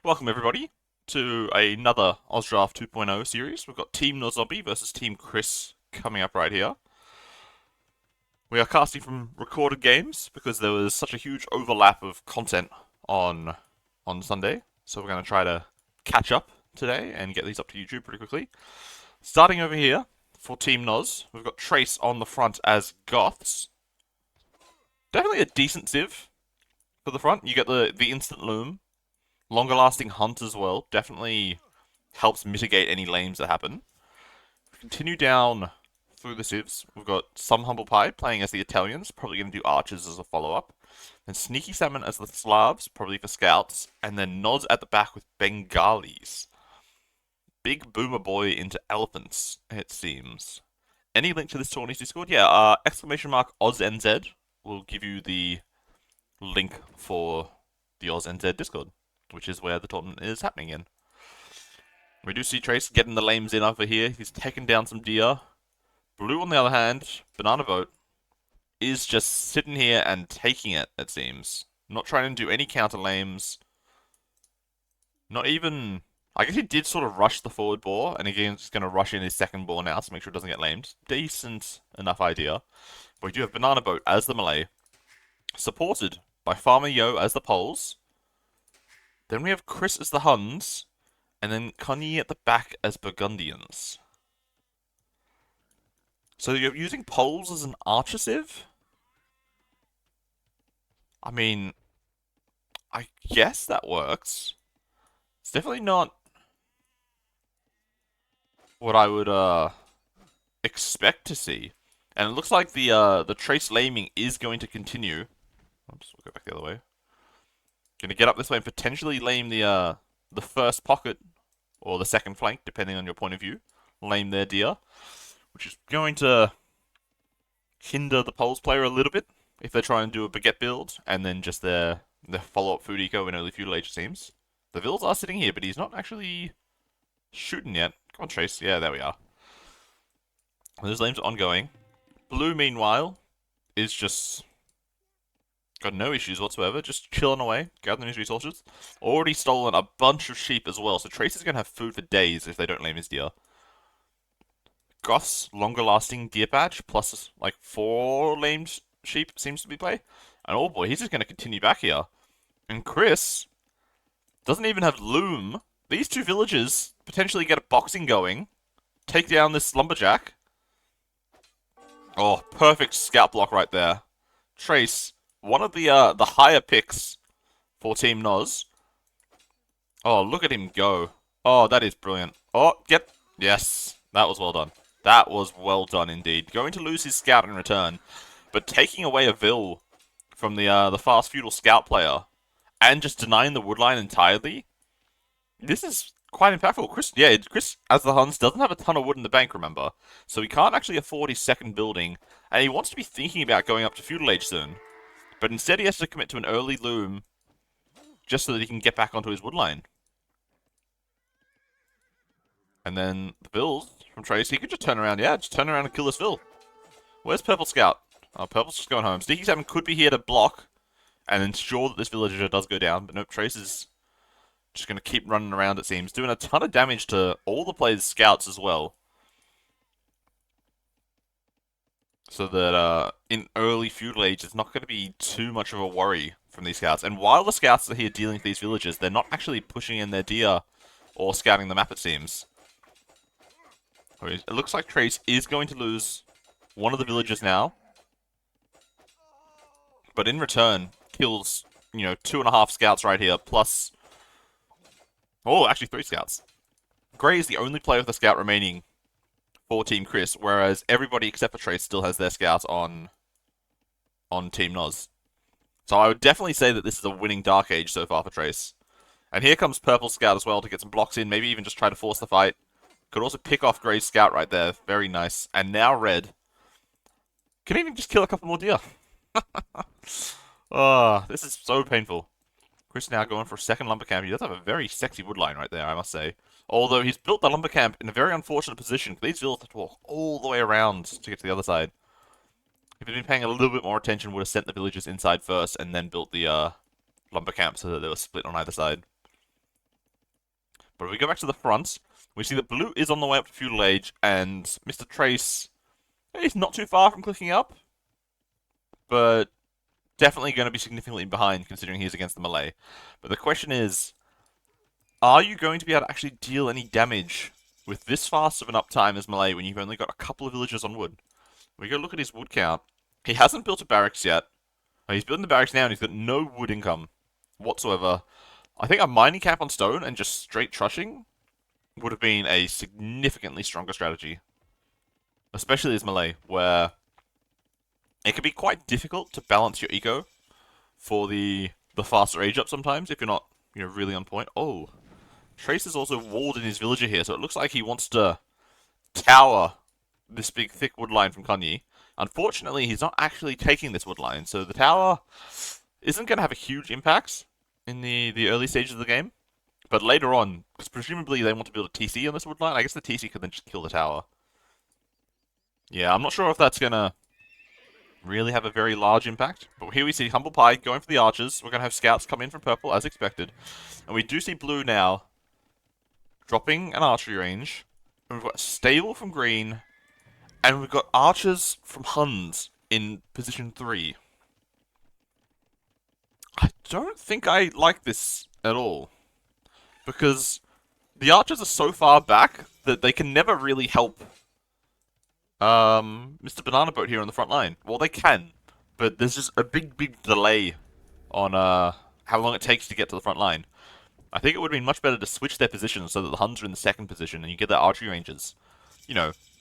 Welcome everybody to another AusDraft 2.0 series. We've got Team Noszombie versus Team ChriSt coming up right here. We are casting from recorded games because there was such a huge overlap of content on Sunday. So we're going to try to catch up today and get these up to YouTube pretty quickly. Starting over here for Team Nos, we've got Trace on the front as Goths. Definitely a decent civ for the front. You get the instant loom. Longer lasting hunt as well. Definitely helps mitigate any lames that happen. Continue down through the civs. We've got some Humble Pie playing as the Italians, probably going to do archers as a follow-up. Then Sneaky Salmon as the Slavs, probably for scouts. And then Noz at the back with Bengalis. Big boomer boy into elephants, it seems. Any link to this tournament's Discord? Yeah, exclamation mark AusNZ will give you the link for the AusNZ Discord, which is where the tournament is happening in. We do see Trace getting the lames in over here. He's taken down some deer. Blue, on the other hand, Banana Boat, is just sitting here and taking it, it seems. Not trying to do any counter lames. Not even... I guess he did sort of rush the forward boar, and again, he's going to rush in his second boar now to make sure it doesn't get lamed. Decent enough idea. But we do have Banana Boat as the melee, supported by Farmer Yo as the poles. Then we have ChriSt as the Huns, and then Connie at the back as Burgundians. So you're using poles as an archer civ? I mean, I guess that works. It's definitely not what I would expect to see. And it looks like the trace laming is going to continue. Oops, we'll go back the other way. Going to get up this way and potentially lame the first pocket, or the second flank, depending on your point of view. Lame their deer, which is going to hinder the poles player a little bit if they try and do a baguette build, and then just their follow-up food eco in early feudal age, it seems. The Vills are sitting here, but he's not actually shooting yet. Come on, Trace. Yeah, there we are. Those lames are ongoing. Blue, meanwhile, is just... got no issues whatsoever, just chilling away, gathering his resources. Already stolen a bunch of sheep as well, so Trace is going to have food for days if they don't lame his deer. Goth's longer lasting deer patch, plus like 4 lamed sheep seems to be play. And oh boy, he's just going to continue back here. And ChriSt doesn't even have loom. These two villagers potentially get a boxing going, take down this lumberjack. Oh, perfect scout block right there. Trace, one of the higher picks for Team Nos. Oh, look at him go. Oh, that is brilliant. Oh, get... Yes, that was well done. That was well done indeed. Going to lose his scout in return, but taking away a Vill from the fast feudal scout player and just denying the woodline entirely. This is quite impactful. ChriSt, as the Huns, doesn't have a ton of wood in the bank, remember, so he can't actually afford his second building, and he wants to be thinking about going up to feudal age soon. But instead, he has to commit to an early loom just so that he can get back onto his woodline. And then the Vills from Trace, he could just turn around. Yeah, just turn around and kill this Vill. Where's Purple Scout? Oh, Purple's just going home. Sneaky Salmon could be here to block and ensure that this villager does go down. But nope, Trace is just going to keep running around, it seems. Doing a ton of damage to all the players' scouts as well. So that in early feudal age, it's not going to be too much of a worry from these scouts. And while the scouts are here dealing with these villagers, they're not actually pushing in their deer or scouting the map, it seems. It looks like Trace is going to lose one of the villagers now. But in return, kills, 2.5 scouts right here, plus... Oh, actually 3 scouts. Grey is the only player with a scout remaining for Team ChriSt, whereas everybody except for Trace still has their scouts on Team Nos. So I would definitely say that this is a winning Dark Age so far for Trace. And here comes Purple Scout as well to get some blocks in, maybe even just try to force the fight. Could also pick off Grey's Scout right there. Very nice. And now Red can even just kill a couple more deer. Oh, this is so painful. ChriSt now going for a second lumber camp. He does have a very sexy woodline right there, I must say. Although he's built the lumber camp in a very unfortunate position. These villas have to walk all the way around to get to the other side. If he'd been paying a little bit more attention, would have sent the villagers inside first and then built the lumber camp so that they were split on either side. But if we go back to the front, we see that blue is on the way up to feudal age, and Mr. Trace is not too far from clicking up, but definitely going to be significantly behind considering he's against the melee. But the question is, are you going to be able to actually deal any damage with this fast of an uptime as melee when you've only got a couple of villagers on wood? We go look at his wood count. He hasn't built a barracks yet. He's building the barracks now and he's got no wood income whatsoever. I think a mining camp on stone and just straight trushing would have been a significantly stronger strategy. Especially as melee, where it can be quite difficult to balance your eco for the faster age up sometimes if you're not, really on point. Oh, Trace is also walled in his villager here, so it looks like he wants to tower this big thick wood line from Kanye. Unfortunately, he's not actually taking this wood line, so the tower isn't going to have a huge impact in the early stages of the game. But later on, because presumably they want to build a TC on this wood line, I guess the TC could then just kill the tower. Yeah, I'm not sure if that's going to really have a very large impact. But here we see Humble Pie going for the archers. We're going to have scouts come in from purple, as expected. And we do see blue now dropping an archery range. And we've got stable from green. And we've got archers from Huns in position 3. I don't think I like this at all. Because the archers are so far back that they can never really help Mr. Banana Boat here on the front line. Well, they can, but there's just a big delay on how long it takes to get to the front line. I think it would have been much better to switch their positions so that the Huns are in the second position and you get their archery ranges.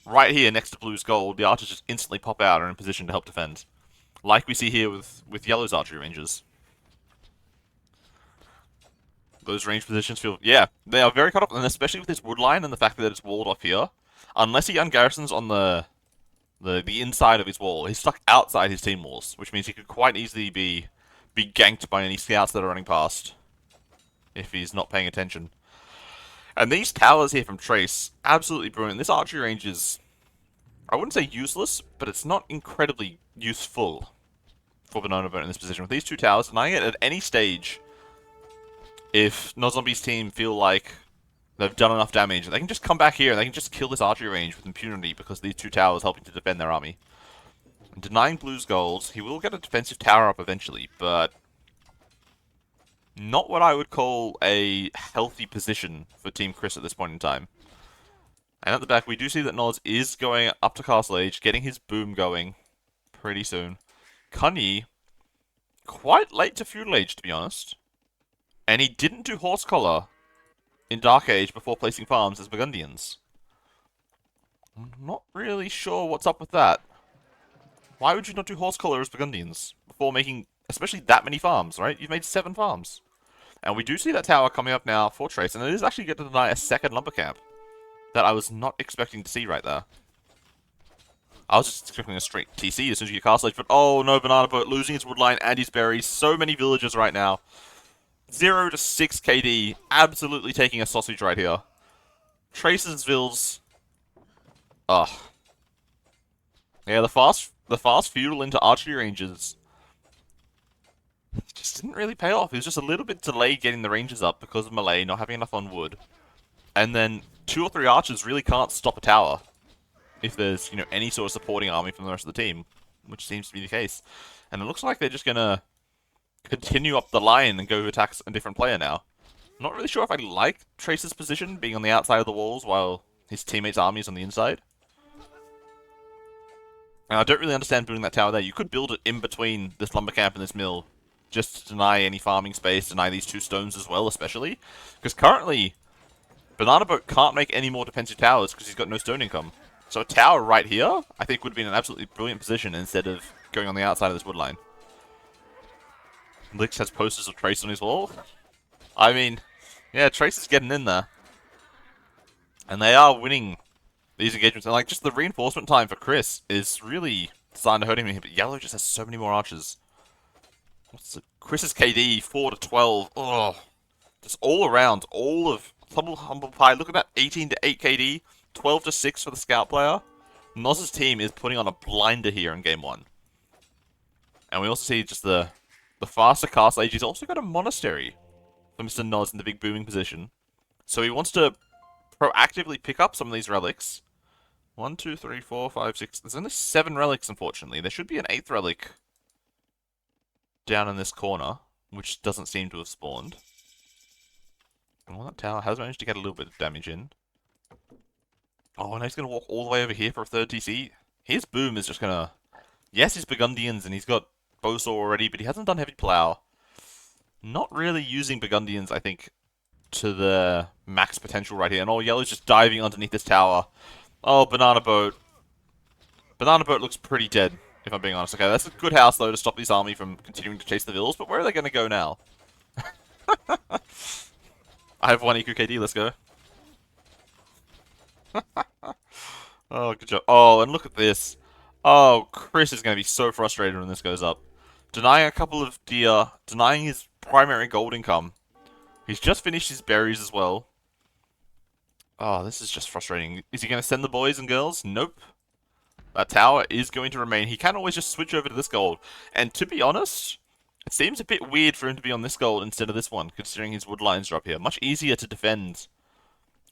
Right here next to Blue's gold, the archers just instantly pop out and are in position to help defend. Like we see here with Yellow's archery ranges. Those range positions feel... Yeah, they are very cut off, and especially with this wood line and the fact that it's walled off here. Unless he ungarrisons on the inside of his wall, he's stuck outside his team walls, which means he could quite easily be ganked by any scouts that are running past if he's not paying attention. And these towers here from Trace, absolutely brilliant. This archery range is, I wouldn't say useless, but it's not incredibly useful for Banana Boat in this position. With these two towers, denying it at any stage, if Nozombie's team feel like they've done enough damage, they can just come back here and they can just kill this archery range with impunity because these two towers helping to defend their army. And denying Blue's goals, he will get a defensive tower up eventually, but not what I would call a healthy position for Team ChriSt at this point in time. And at the back, we do see that Noz is going up to Castle Age, getting his boom going pretty soon. Kanye, quite late to Feudal Age, to be honest. And he didn't do Horse Collar in Dark Age before placing farms as Burgundians. I'm not really sure what's up with that. Why would you not do Horse Collar as Burgundians before making, especially that many farms, right? You've made 7 farms. And we do see that tower coming up now for Trace, and it is actually going to deny a second lumber camp that I was not expecting to see right there. I was just expecting a straight TC as soon as you get Castle Age, but oh no, Banana Boat losing his woodline and his berries. So many villagers right now. 0 to 6 KD, absolutely taking a sausage right here. Trace's vills. Ugh. Yeah, the fast feudal into archery ranges just didn't really pay off. It was just a little bit delayed getting the ranges up because of melee not having enough on wood. And then 2 or 3 archers really can't stop a tower if there's, any sort of supporting army from the rest of the team, which seems to be the case. And it looks like they're just gonna continue up the line and go attack a different player now. I'm not really sure if I like Trace's position, being on the outside of the walls while his teammates' army is on the inside. And I don't really understand building that tower there. You could build it in between this lumber camp and this mill, just to deny any farming space, deny these 2 stones as well, especially. Because currently, Banana Boat can't make any more defensive towers because he's got no stone income. So a tower right here, I think would have been an absolutely brilliant position instead of going on the outside of this wood line. Lix has posters of Trace on his wall. I mean, yeah, Trace is getting in there. And they are winning these engagements. And just the reinforcement time for Chris is really starting to hurt him here. But Yellow just has so many more archers. Chris's KD, 4 to 12. Oh, just all around, all of Humble Pie. Look at that, 18 to 8 KD, 12 to 6 for the scout player. Noz's team is putting on a blinder here in game 1. And we also see just the faster Castle Age. He's also got a monastery for Mr. Noz in the big booming position. So he wants to proactively pick up some of these relics. 1, 2, 3, 4, 5, 6. There's only 7 relics, unfortunately. There should be an 8th relic down in this corner, which doesn't seem to have spawned. And that tower has managed to get a little bit of damage in. Oh, and he's going to walk all the way over here for a 3rd TC. His boom is just going to... Yes, he's Burgundians, and he's got Bowsaw already, but he hasn't done Heavy Plow. Not really using Burgundians, I think, to the max potential right here. And Yellow's just diving underneath this tower. Oh, Banana Boat. Banana Boat looks pretty dead, if I'm being honest. Okay, that's a good house, though, to stop this army from continuing to chase the vills, but where are they going to go now? I have 1 EQ KD, let's go. Oh, good job. Oh, and look at this. Oh, Chris is going to be so frustrated when this goes up. Denying a couple of deer, denying his primary gold income. He's just finished his berries as well. Oh, this is just frustrating. Is he going to send the boys and girls? Nope. That tower is going to remain. He can always just switch over to this gold. And to be honest, it seems a bit weird for him to be on this gold instead of this one, considering his wood lines drop here. Much easier to defend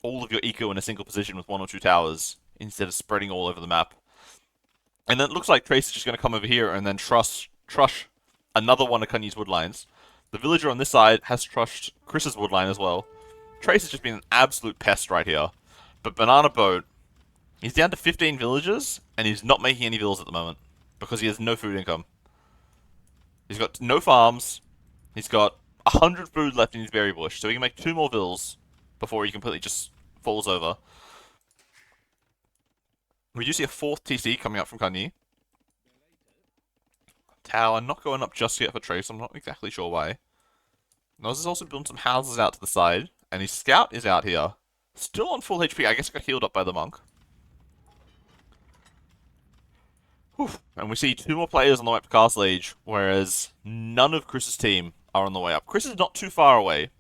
all of your eco in a single position with 1 or 2 towers, instead of spreading all over the map. And then it looks like Trace is just going to come over here and then trush another one of Kunyi's wood lines. The villager on this side has trushed Chris's wood line as well. Trace has just been an absolute pest right here. But Banana Boat, he's down to 15 villagers, and he's not making any vills at the moment, because he has no food income. He's got no farms, he's got 100 food left in his berry bush, so he can make 2 more vills before he completely just falls over. We do see a 4th TC coming up from Kunyi. Tower not going up just yet for Trace, I'm not exactly sure why. Noz is also building some houses out to the side, and his scout is out here. Still on full HP, I guess got healed up by the monk. Whew. And we see 2 more players on the way up to Castle Age, whereas none of Chris's team are on the way up. Chris is not too far away,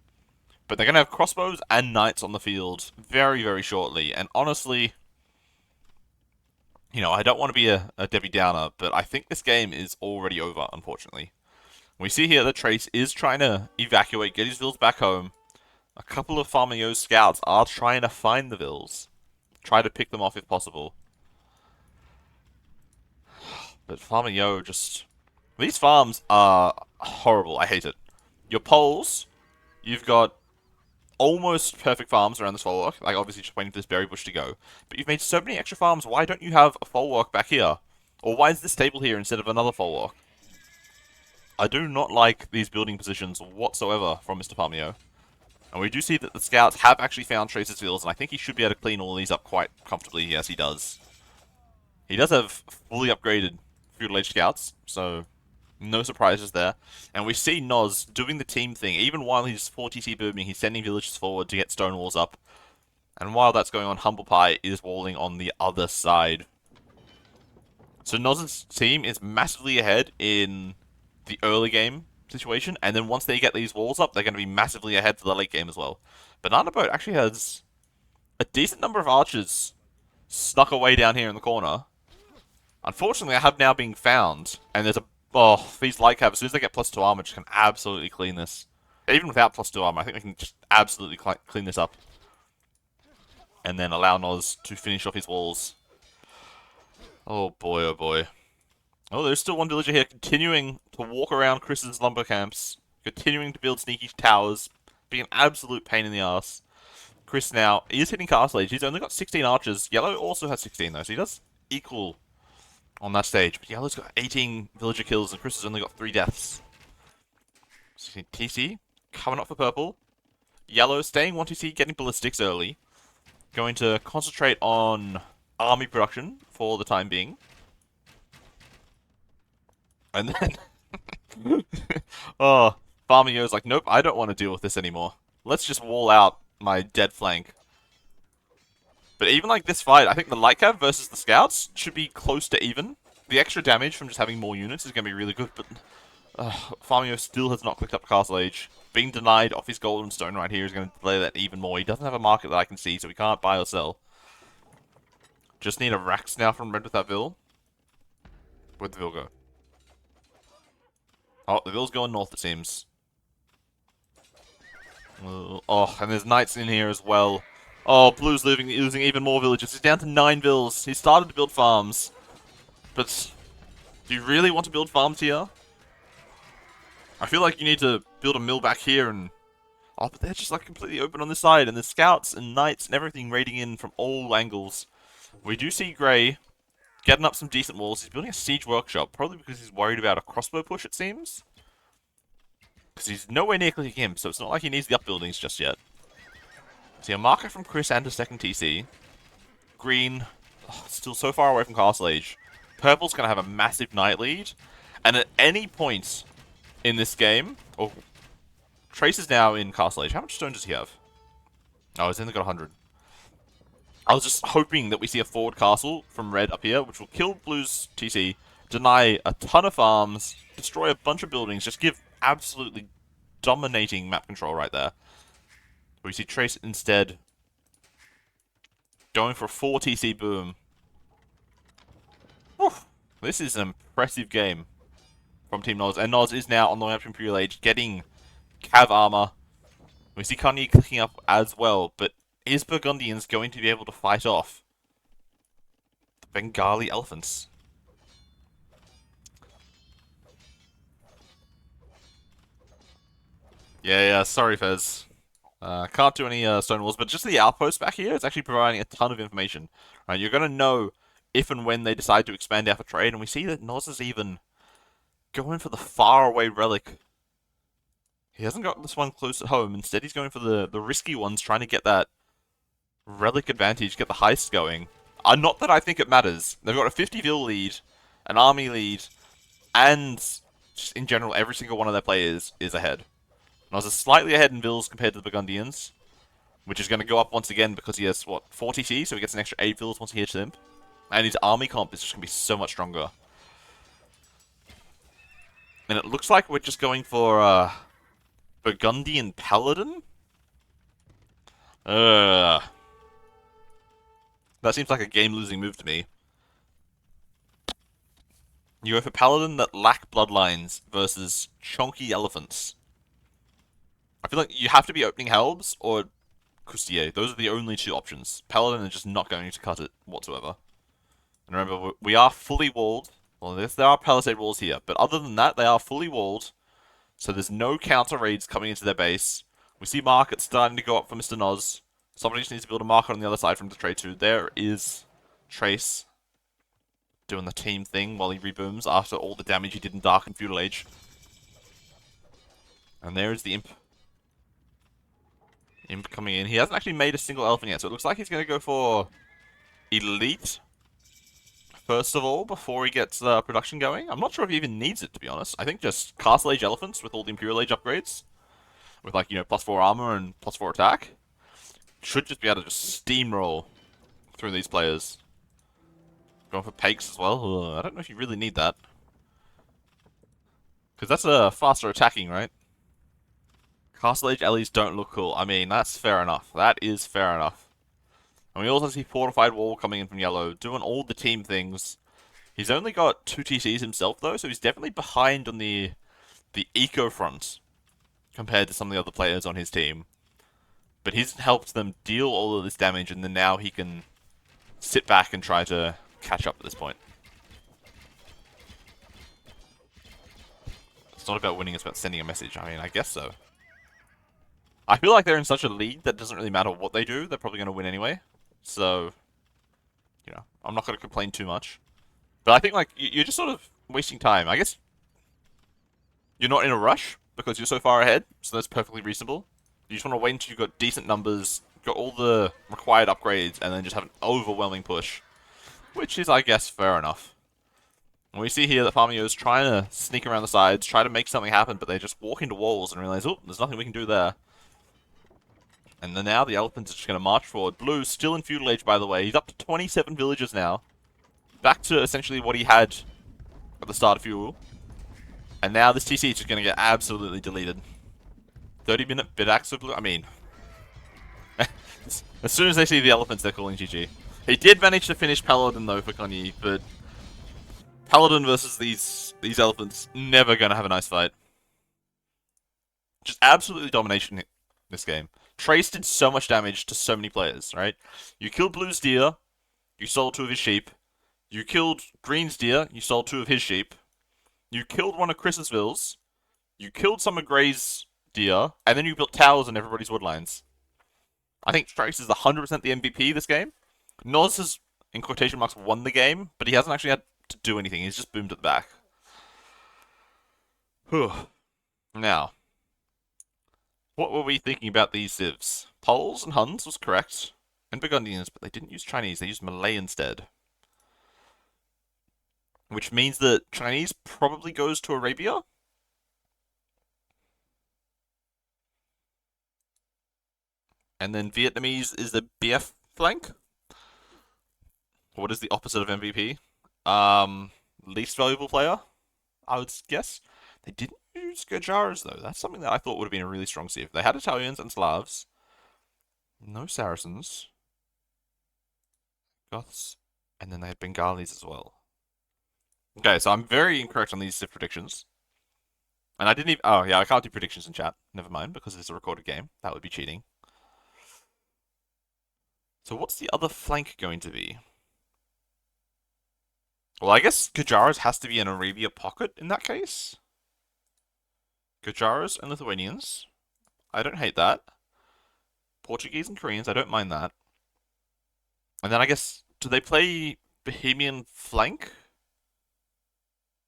but they're going to have crossbows and knights on the field very, very shortly. And honestly, you know, I don't want to be a Debbie Downer, but I think this game is already over, unfortunately. We see here that Trace is trying to evacuate, get his vills back home. A couple of Farmer Yo's scouts are trying to find the vills. Try to pick them off if possible. But Farmer Yo just... These farms are horrible. I hate it. Your poles, you've got almost perfect farms around this folwark. Like, obviously just waiting for this berry bush to go. But you've made so many extra farms, why don't you have a folwark back here? Or why is this table here instead of another folwark? I do not like these building positions whatsoever from Mr. Farmio. And we do see that the scouts have actually found Trace's fields, and I think he should be able to clean all these up quite comfortably. Yes, he does. He does have fully upgraded feudal age scouts, so no surprises there. And we see Noz doing the team thing. Even while he's 4TC booming, he's sending villagers forward to get stone walls up. And while that's going on, Humble Pie is walling on the other side. So Noz's team is massively ahead in the early game situation, and then once they get these walls up, they're going to be massively ahead for the late game as well. Banana Boat actually has a decent number of archers snuck away down here in the corner. Unfortunately, I have now been found, and there's a... Oh, these light cav, as soon as they get +2 armor, just can absolutely clean this. Even without +2 armor, I think we can just absolutely clean this up. And then allow Noz to finish off his walls. Oh boy, oh boy. Oh, there's still one villager here continuing to walk around Chris's lumber camps, continuing to build sneaky towers, being an absolute pain in the ass. Chris now is hitting Castle Age. He's only got 16 archers. Yellow also has 16 though, so he does equal on that stage. But Yellow's got 18 villager kills and Chris has only got 3 deaths. So TC coming up for purple. Yellow staying 1TC, getting ballistics early. Going to concentrate on army production for the time being. And then, oh, Farmer Yo's like, nope, I don't want to deal with this anymore. Let's just wall out my dead flank. But even like this fight, I think the light cav versus the scouts should be close to even. The extra damage from just having more units is going to be really good, but Farmer Yo still has not clicked up Castle Age. Being denied off his golden stone right here is going to delay that even more. He doesn't have a market that I can see, so he can't buy or sell. Just need a Rax now from Red with that Vill. Where'd the Vill go? Oh, the Vill's going north, it seems. Oh, and there's knights in here as well. Oh, Blue's losing even more villages. He's down to 9 vills. He started to build farms. But do you really want to build farms here? I feel like you need to build a mill back here and... Oh, but they're just like completely open on this side. And there's scouts and knights and everything raiding in from all angles. We do see Grey getting up some decent walls. He's building a siege workshop. Probably because he's worried about a crossbow push, it seems. Because he's nowhere near clicking him, so it's not like he needs the upbuildings just yet. See, a marker from ChriSt and a second TC. Green, still so far away from Castle Age. Purple's going to have a massive knight lead. And at any point in this game... Oh, Trace is now in Castle Age. How much stone does he have? Oh, he's only got 100. I was just hoping that we see a forward castle from Red up here, which will kill Blue's TC, deny a ton of farms, destroy a bunch of buildings, just give absolutely dominating map control right there. We see Trace instead going for a 4 TC boom. Whew. This is an impressive game from Team Noz, and Noz is now on the way up to Imperial Age, getting Cav armor. We see Kanye clicking up as well, but is Burgundians going to be able to fight off the Bengali elephants? Yeah, sorry Fez. Can't do any stone walls, but just the outpost back here is actually providing a ton of information. Right, you're going to know if and when they decide to expand out for trade, and we see that Noz is even going for the faraway relic. He hasn't got this one close at home. Instead, he's going for the risky ones, trying to get that relic advantage, get the heist going. Not that I think it matters. They've got a 50 vil lead, an army lead, and just in general, every single one of their players is ahead. Noz is slightly ahead in vils compared to the Burgundians, which is going to go up once again because he has, what, 40 TC, so he gets an extra 8 vils once he hits Imp. And his army comp is just going to be so much stronger. And it looks like we're just going for Burgundian Paladin? That seems like a game-losing move to me. You go for Paladin that lack bloodlines versus chunky elephants. I feel like you have to be opening Helbs or Coustier. Those are the only 2 options. Paladin is just not going to cut it whatsoever. And remember, we are fully walled. Well, there are palisade walls here, but other than that, they are fully walled. So there's no counter raids coming into their base. We see markets starting to go up for Mr. Noz. Somebody just needs to build a market on the other side for him to trade to. There is Trace doing the team thing while he rebooms after all the damage he did in Dark and Feudal Age. And there is the Imp. Imp coming in. He hasn't actually made a single elephant yet, so it looks like he's going to go for Elite first of all before he gets production going. I'm not sure if he even needs it, to be honest. I think just Castle Age elephants with all the Imperial Age upgrades, with like, you know, +4 armor and +4 attack, should just be able to just steamroll through these players. Going for Pakes as well. I don't know if you really need that, because that's a faster attacking, right? Castle Age Ellies don't look cool. I mean, that's fair enough. That is fair enough. And we also see Fortified Wall coming in from yellow, doing all the team things. He's only got 2 TCs himself, though, so he's definitely behind on the eco front compared to some of the other players on his team. But he's helped them deal all of this damage, and then now he can sit back and try to catch up at this point. It's not about winning, it's about sending a message. I mean, I guess so. I feel like they're in such a lead that it doesn't really matter what they do, they're probably going to win anyway. So, you know, I'm not going to complain too much. But I think, like, you're just sort of wasting time. I guess you're not in a rush because you're so far ahead, so that's perfectly reasonable. You just want to wait until you've got decent numbers, got all the required upgrades, and then just have an overwhelming push. Which is, I guess, fair enough. And we see here that Farmio is trying to sneak around the sides, try to make something happen, but they just walk into walls and realize, oh, there's nothing we can do there. And then now the elephants are just going to march forward. Blue, still in Feudal Age, by the way. He's up to 27 villages now. Back to essentially what he had at the start of Feudal. And now this TC is just going to get absolutely deleted. 30-minute Bidax of Blue. I mean, as soon as they see the elephants, they're calling GG. He did manage to finish Paladin, though, for Kanye, but Paladin versus these elephants, never going to have a nice fight. Just absolutely domination this game. ChriSt did so much damage to so many players, right? You killed Blue's deer, you sold 2 of his sheep. You killed Green's deer, you sold 2 of his sheep. You killed one of Chris's vills. You killed some of Grey's deer, and then you built towers on everybody's woodlines. I think ChriSt is 100% the MVP this game. Noz has, in quotation marks, won the game, but he hasn't actually had to do anything. He's just boomed at the back. Whew. Now, what were we thinking about these civs? Poles and Huns was correct, and Burgundians, but they didn't use Chinese. They used Malay instead. Which means that Chinese probably goes to Arabia. And then Vietnamese is the BF flank. What is the opposite of MVP? Least valuable player, I would guess. They didn't use Gajars, though. That's something that I thought would have been a really strong civ. They had Italians and Slavs. No Saracens. Goths. And then they had Bengalis as well. Okay, so I'm very incorrect on these civ predictions. And I didn't even... Oh, yeah, I can't do predictions in chat. Never mind, because it's a recorded game. That would be cheating. So what's the other flank going to be? Well, I guess Gajars has to be an Arabia pocket in that case. Gajars and Lithuanians. I don't hate that. Portuguese and Koreans, I don't mind that. And then I guess, do they play Bohemian flank?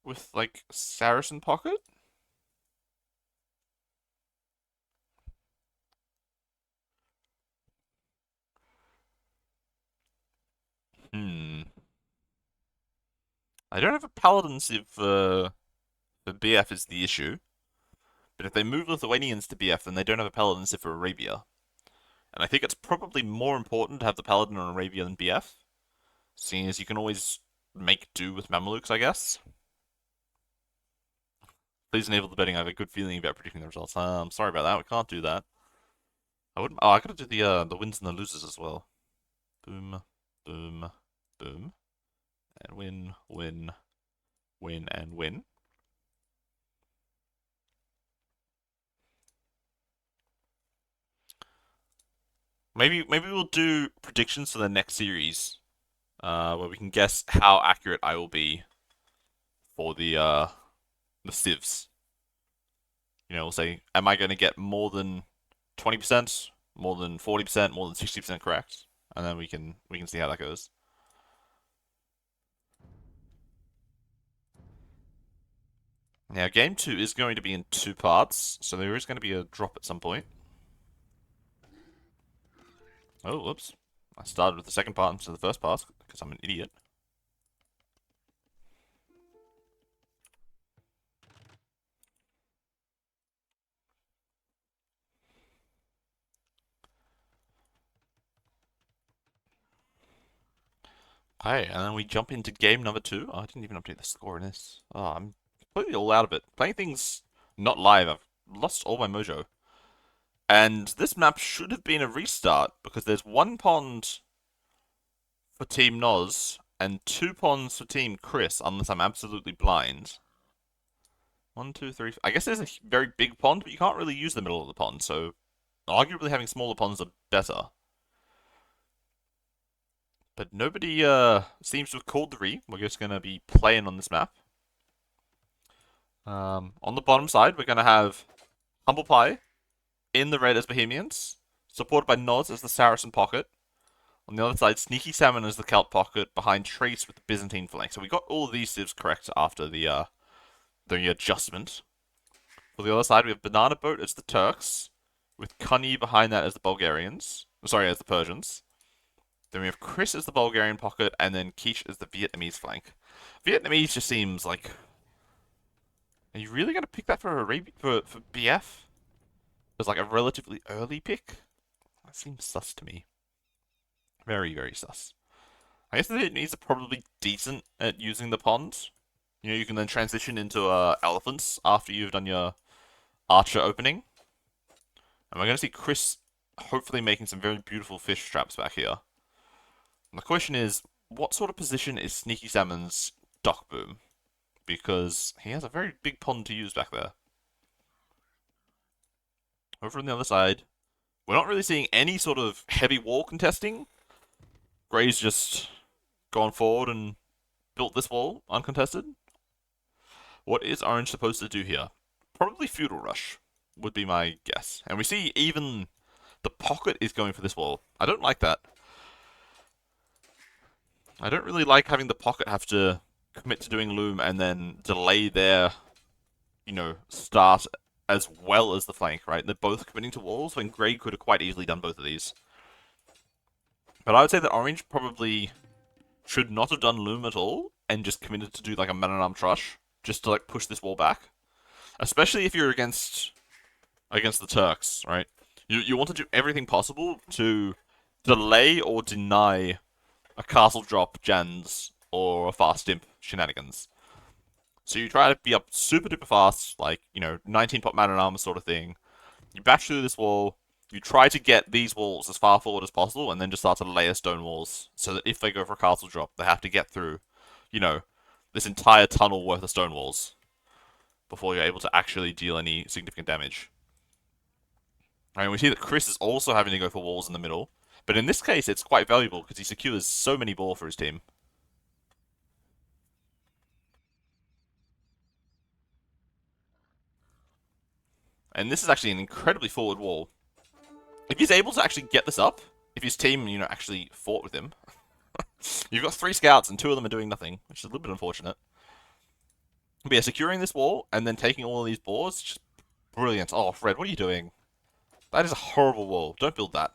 With, like, Saracen pocket? I don't have a paladin civ for BF is the issue. But if they move Lithuanians to BF, then they don't have a paladin civ for Arabia. And I think it's probably more important to have the paladin on Arabia than BF. Seeing as you can always make do with Mamelukes, I guess. Please enable the betting. I have a good feeling about predicting the results. I'm sorry about that. We can't do that. I wouldn't. Oh, I gotta do the wins and the losers as well. Boom, boom, boom, and win, win, win, and win. Maybe we'll do predictions for the next series, where we can guess how accurate I will be for the civs. You know, we'll say, am I going to get more than 20%, more than 40%, more than 60% correct, and then we can see how that goes. Now, game 2 is going to be in 2 parts, so there is going to be a drop at some point. Oh, whoops. I started with the second part instead of the first part, because I'm an idiot. Okay, and then we jump into game number 2. Oh, I didn't even update the score in this. Oh, I'm completely all out of it. Playing things not live, I've lost all my mojo. And this map should have been a restart, because there's 1 pond for Team Noz, and 2 ponds for Team Chris, unless I'm absolutely blind. 1, 2, 3... I guess there's a very big pond, but you can't really use the middle of the pond, so arguably having smaller ponds are better. But nobody seems to have called the re. We're just going to be playing on this map. On the bottom side, we're going to have Humble Pie in the red as Bohemians, supported by Noz as the Saracen pocket. On the other side, Sneaky Salmon as the Celt pocket, behind Trace with the Byzantine flank. So we got all of these civs correct after the adjustment. For the other side, we have Banana Boat as the Turks, with Cunny behind that as the Bulgarians. Sorry, as the Persians. Then we have Chris as the Bulgarian pocket, and then Quiche as the Vietnamese flank. Vietnamese just seems like... Are you really going to pick that for BF? As like a relatively early pick? That seems sus to me. Very, very sus. I guess the Vietnamese are probably decent at using the pond. You know, you can then transition into elephants after you've done your archer opening. And we're going to see Chris hopefully making some very beautiful fish traps back here. And the question is, what sort of position is Sneaky Salmon's dock boom? Because he has a very big pond to use back there. Over on the other side, We're not really seeing any sort of heavy wall contesting. Grey's just gone forward and built this wall uncontested. What is Orange supposed to do here? Probably Feudal Rush would be my guess. And we see even the pocket is going for this wall. I don't like that. I don't really like having the pocket have to commit to doing Loom and then delay their, start as well as the flank, right? They're both committing to walls when Grey could have quite easily done both of these. But I would say that Orange probably should not have done Loom at all and just committed to do like a man-at-arm trush just to like push this wall back. Especially if you're against the Turks, right? You want to do everything possible to delay or deny a castle drop Jans or a fast imp shenanigans. So you try to be up super duper fast, like, 19 pop man and armor sort of thing. You bash through this wall, you try to get these walls as far forward as possible, and then just start to layer stone walls, so that if they go for a castle drop, they have to get through, this entire tunnel worth of stone walls before you're able to actually deal any significant damage. And we see that ChriSt is also having to go for walls in the middle, but in this case it's quite valuable because he secures so many ball for his team. And this is actually an incredibly forward wall. If he's able to actually get this up, if his team, actually fought with him, you've got 3 scouts and 2 of them are doing nothing, which is a little bit unfortunate. But yeah, securing this wall and then taking all of these boards, just brilliant. Oh, Fred, what are you doing? That is a horrible wall. Don't build that.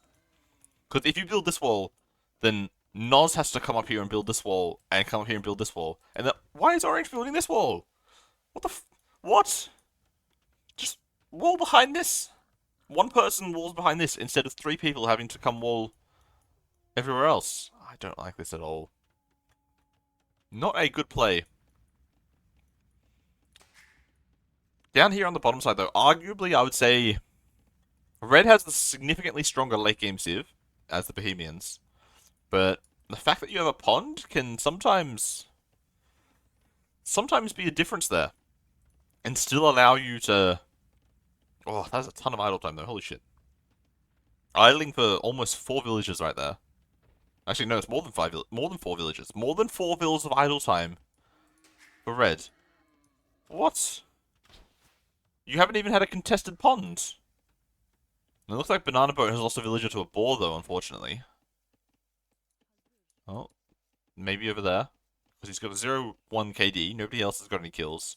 Because if you build this wall, then Noz has to come up here and build this wall, and come up here and build this wall. And then, why is Orange building this wall? What the what? Just wall behind this? One person walls behind this instead of 3 people having to come wall everywhere else. I don't like this at all. Not a good play. Down here on the bottom side, though, arguably I would say Red has the significantly stronger late game civ as the Bohemians, but the fact that you have a pond can sometimes be a difference there, and still allow you to. Oh, that's a ton of idle time though. Holy shit! Idling for almost 4 villages right there. Actually, no, it's more than 4 villages. More than 4 villas of idle time for Red. What? You haven't even had a contested pond. It looks like Banana Boat has lost a villager to a boar, though, unfortunately. Oh, maybe over there. Because he's got a 0-1 KD. Nobody else has got any kills.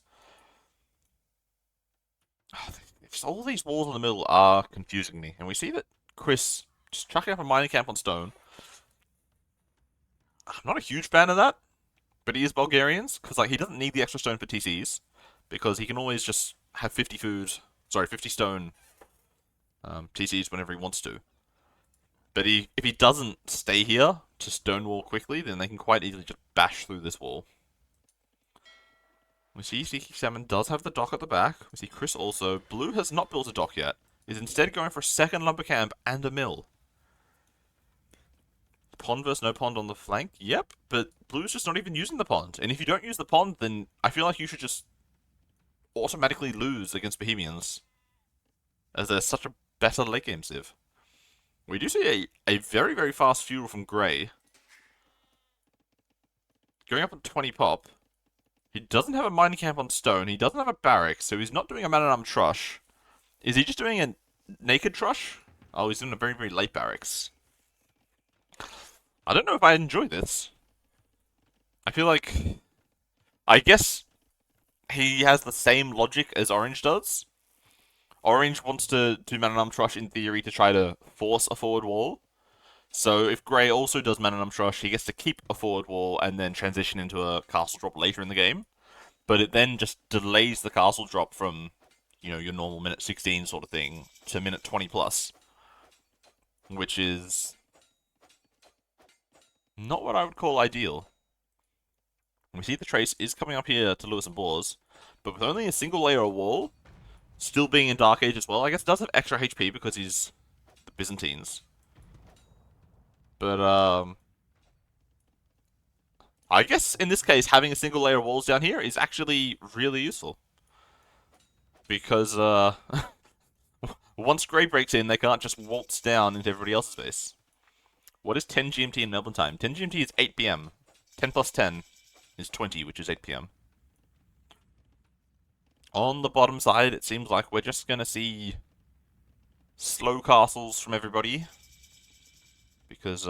Just all these walls in the middle are confusing me. And we see that Chris just tracking up a mining camp on stone. I'm not a huge fan of that. But he is Bulgarians. Because he doesn't need the extra stone for TCs. Because he can always just have 50 stone TCs whenever he wants to. But if he doesn't stay here to stonewall quickly, then they can quite easily just bash through this wall. We see Seeking Salmon does have the dock at the back. We see Chris also. Blue has not built a dock yet. Is instead going for a second lumber camp and a mill. Pond versus no pond on the flank? Yep, but Blue's just not even using the pond. And if you don't use the pond, then I feel like you should just automatically lose against Bohemians. As they're such a better late game civ. We do see a very, very fast fuel from Grey. Going up on 20 pop. He doesn't have a mining camp on stone. He doesn't have a barracks, so he's not doing a man-at-arm trush. Is he just doing a naked trush? Oh, he's doing a very, very late barracks. I don't know if I enjoy this. I feel like... I guess he has the same logic as Orange does. Orange wants to do man-at-arm trush in theory to try to force a forward wall. So if Grey also does man-at-arm trush, he gets to keep a forward wall and then transition into a castle drop later in the game. But it then just delays the castle drop from, your normal minute 16 sort of thing to minute 20 plus. Which is not what I would call ideal. We see the Trace is coming up here to lure some boars, but with only a single layer of wall, still being in Dark Age as well, I guess does have extra HP because he's the Byzantines. But, I guess in this case, having a single layer of walls down here is actually really useful. Because, Once Grey breaks in, they can't just waltz down into everybody else's base. What is 10 GMT in Melbourne time? 10 GMT is 8 PM. 10 plus 10 is 20, which is 8 PM. On the bottom side, it seems like we're just going to see slow castles from everybody. Because,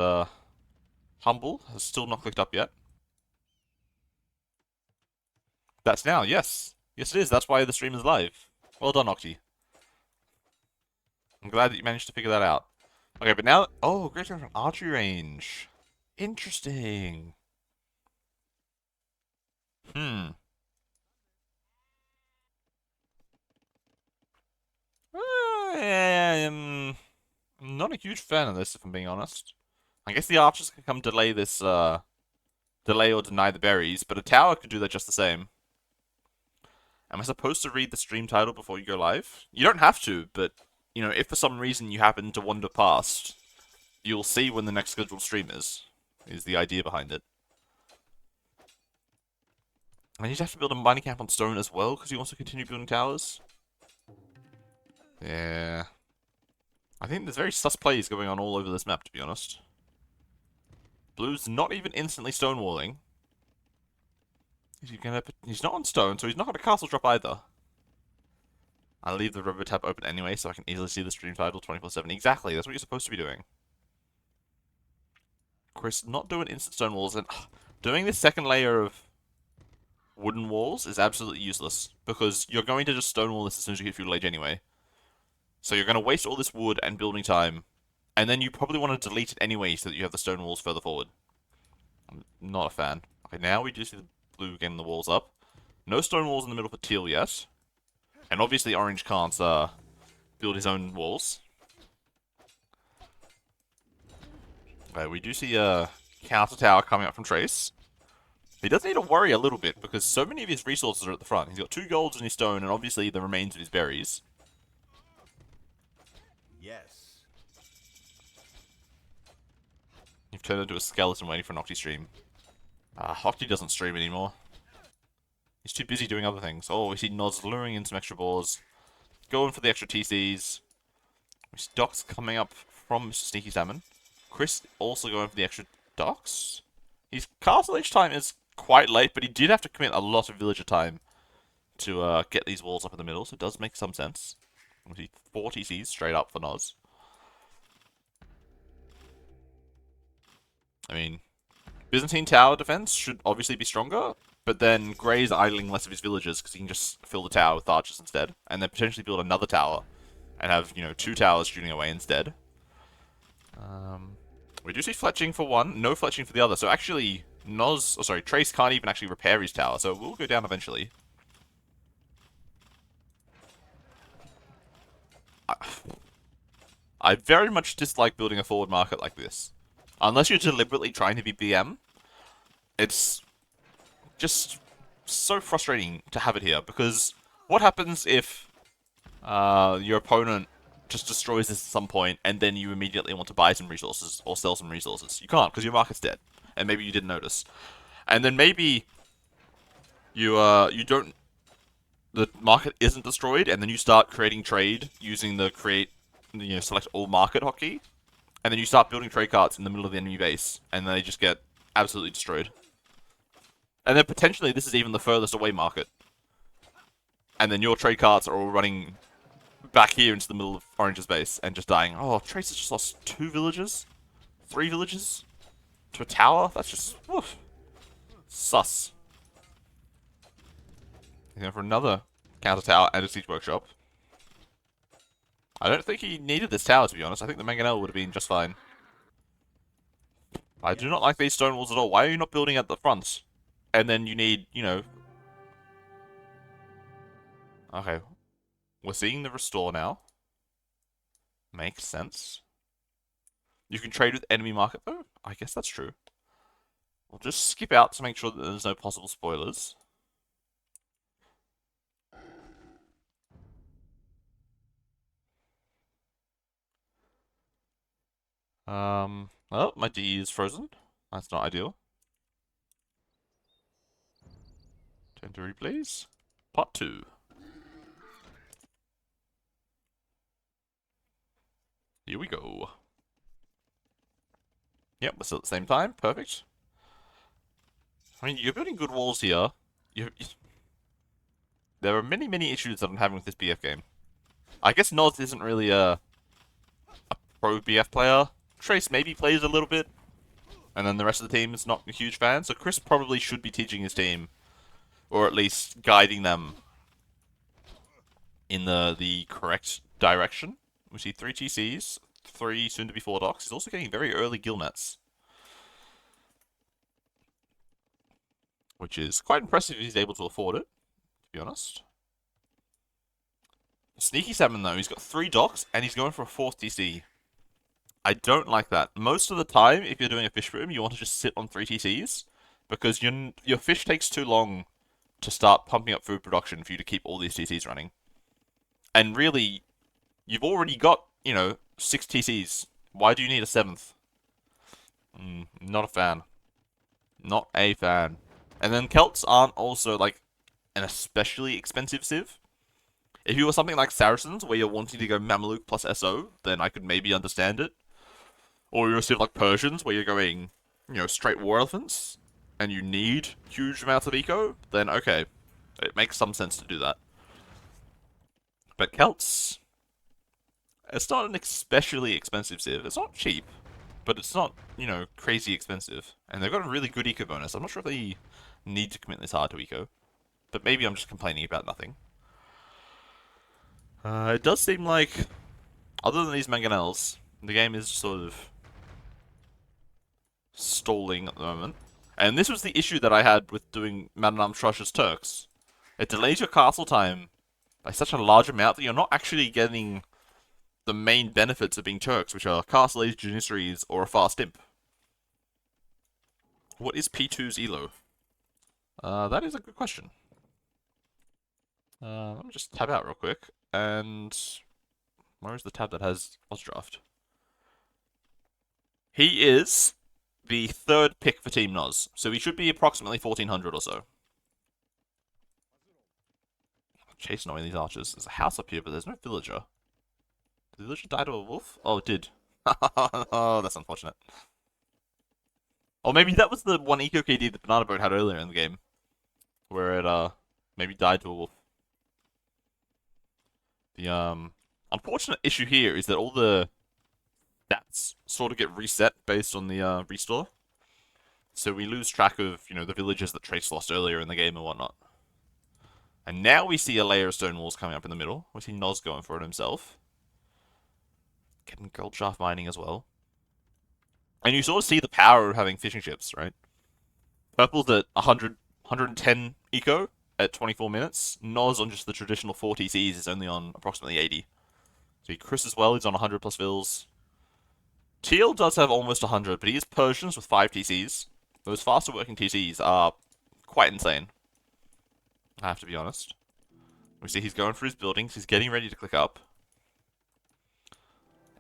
Humble has still not clicked up yet. That's now, yes. Yes, it is. That's why the stream is live. Well done, Octi. I'm glad that you managed to figure that out. Okay, but now... Oh, great from archery range. Interesting. Hmm. I'm not a huge fan of this, if I'm being honest. I guess the archers can come delay this, delay or deny the berries, but a tower could do that just the same. Am I supposed to read the stream title before you go live? You don't have to, but, you know, if for some reason you happen to wander past, you'll see when the next scheduled stream is the idea behind it. And you have to build a mining camp on stone as well, because you want to continue building towers. Yeah. I think there's very sus plays going on all over this map, to be honest. Blue's not even instantly stonewalling. He's not on stone, so he's not got a castle drop either. I'll leave the river tab open anyway, so I can easily see the stream title 24/7. Exactly, that's what you're supposed to be doing. ChriSt not doing instant stone walls, and doing this second layer of wooden walls is absolutely useless, because you're going to just stonewall this as soon as you hit feudal age anyway. So you're going to waste all this wood and building time, and then you probably want to delete it anyway so that you have the stone walls further forward. I'm not a fan. Okay, now we do see the blue getting the walls up. No stone walls in the middle for teal yet. And obviously orange can't build his own walls. Okay, we do see a counter tower coming up from Trace. He does need to worry a little bit because so many of his resources are at the front. He's got 2 golds in his stone and obviously the remains of his berries. Yes. You've turned into a skeleton waiting for an Octi stream. Octi doesn't stream anymore. He's too busy doing other things. Oh, we see Noz luring in some extra boars. Going for the extra TCs. We see Docks coming up from Mr. Sneaky Salmon. ChriSt also going for the extra Docks. His castle age time is quite late, but he did have to commit a lot of villager time to get these walls up in the middle, so it does make some sense. We see 4 TCs straight up for Noz. I mean, Byzantine tower defense should obviously be stronger, but then Grey's idling less of his villagers because he can just fill the tower with archers instead, and then potentially build another tower and have, you know, 2 towers shooting away instead. We do see fletching for one, no fletching for the other. So actually, Trace can't even actually repair his tower, so it will go down eventually. I very much dislike building a forward market like this. Unless you're deliberately trying to be BM, it's just so frustrating to have it here, because what happens if your opponent just destroys this at some point, and then you immediately want to buy some resources or sell some resources? You can't, because your market's dead, and maybe you didn't notice. And then maybe you don't, the market isn't destroyed, and then you start creating trade using the select all market hotkey, and then you start building trade carts in the middle of the enemy base, and they just get absolutely destroyed. And then potentially this is even the furthest away market. And then your trade carts are all running back here into the middle of Orange's base and just dying. Oh, Trace has just lost 2 villages? 3 villages? To a tower? That's just... Woof. Sus. He's going for another counter tower and a siege workshop. I don't think he needed this tower, to be honest. I think the Mangonel would have been just fine. I do not like these stone walls at all. Why are you not building at the front? And then you need, you know... Okay. We're seeing the restore now. Makes sense. You can trade with enemy market. Oh, I guess that's true. We'll just skip out to make sure that there's no possible spoilers. Oh, my D is frozen. That's not ideal. Turn to read, please. Part 2. Here we go. Yep, we're still at the same time. Perfect. I mean, you're building good walls here. There are many, many issues that I'm having with this BF game. I guess Noz isn't really a pro BF player. ChriSt maybe plays a little bit, and then the rest of the team is not a huge fan. So ChriSt probably should be teaching his team, or at least guiding them in the correct direction. We see 3 TCs, 3 soon to be 4 docks. He's also getting very early gill nets, which is quite impressive if he's able to afford it, to be honest. Sneaky Salmon though, he's got 3 docks and he's going for a 4th TC. I don't like that. Most of the time, if you're doing a fish boom, you want to just sit on 3 TCs, because your fish takes too long to start pumping up food production for you to keep all these TCs running. And really, you've already got, 6 TCs. Why do you need a 7th? Not a fan. Not a fan. And then Celts aren't also, like, an especially expensive civ. If you were something like Saracens, where you're wanting to go Mameluke plus SO, then I could maybe understand it. Or you're a civ like Persians, where you're going, straight War Elephants, and you need huge amounts of eco, then okay. It makes some sense to do that. But Celts, it's not an especially expensive civ. It's not cheap, but it's not, crazy expensive. And they've got a really good eco bonus. I'm not sure if they need to commit this hard to eco, but maybe I'm just complaining about nothing. It does seem like, other than these mangonels, the game is sort of stalling at the moment. And this was the issue that I had with doing Man-at-Arms Trush as Turks. It delays your castle time by such a large amount that you're not actually getting the main benefits of being Turks, which are castle age janissaries or a fast imp. What is P2's elo? That is a good question. Let me just tab out real quick. And where's the tab that has AusDraft? He is the 3rd pick for Team Noz, so he should be approximately 1400 or so. I'm chasing away these archers. There's a house up here, but there's no villager. Did the villager die to a wolf? Oh, it did. Oh, that's unfortunate. Or maybe that was the one eco KD the banana boat had earlier in the game, where it maybe died to a wolf. The unfortunate issue here is that all the stats sort of get reset based on the restore. So we lose track of, the villages that Trace lost earlier in the game and whatnot. And now we see a layer of stone walls coming up in the middle. We see Noz going for it himself. Getting gold shaft mining as well. And you sort of see the power of having fishing ships, right? Purple's at 100, 110 eco at 24 minutes. Noz on just the traditional 4 TCs is only on approximately 80. So Chris as well, he's on 100 plus fills. Teal does have almost 100, but he is Persians with 5 TCs. Those faster working TCs are quite insane, I have to be honest. We see he's going for his buildings, he's getting ready to click up.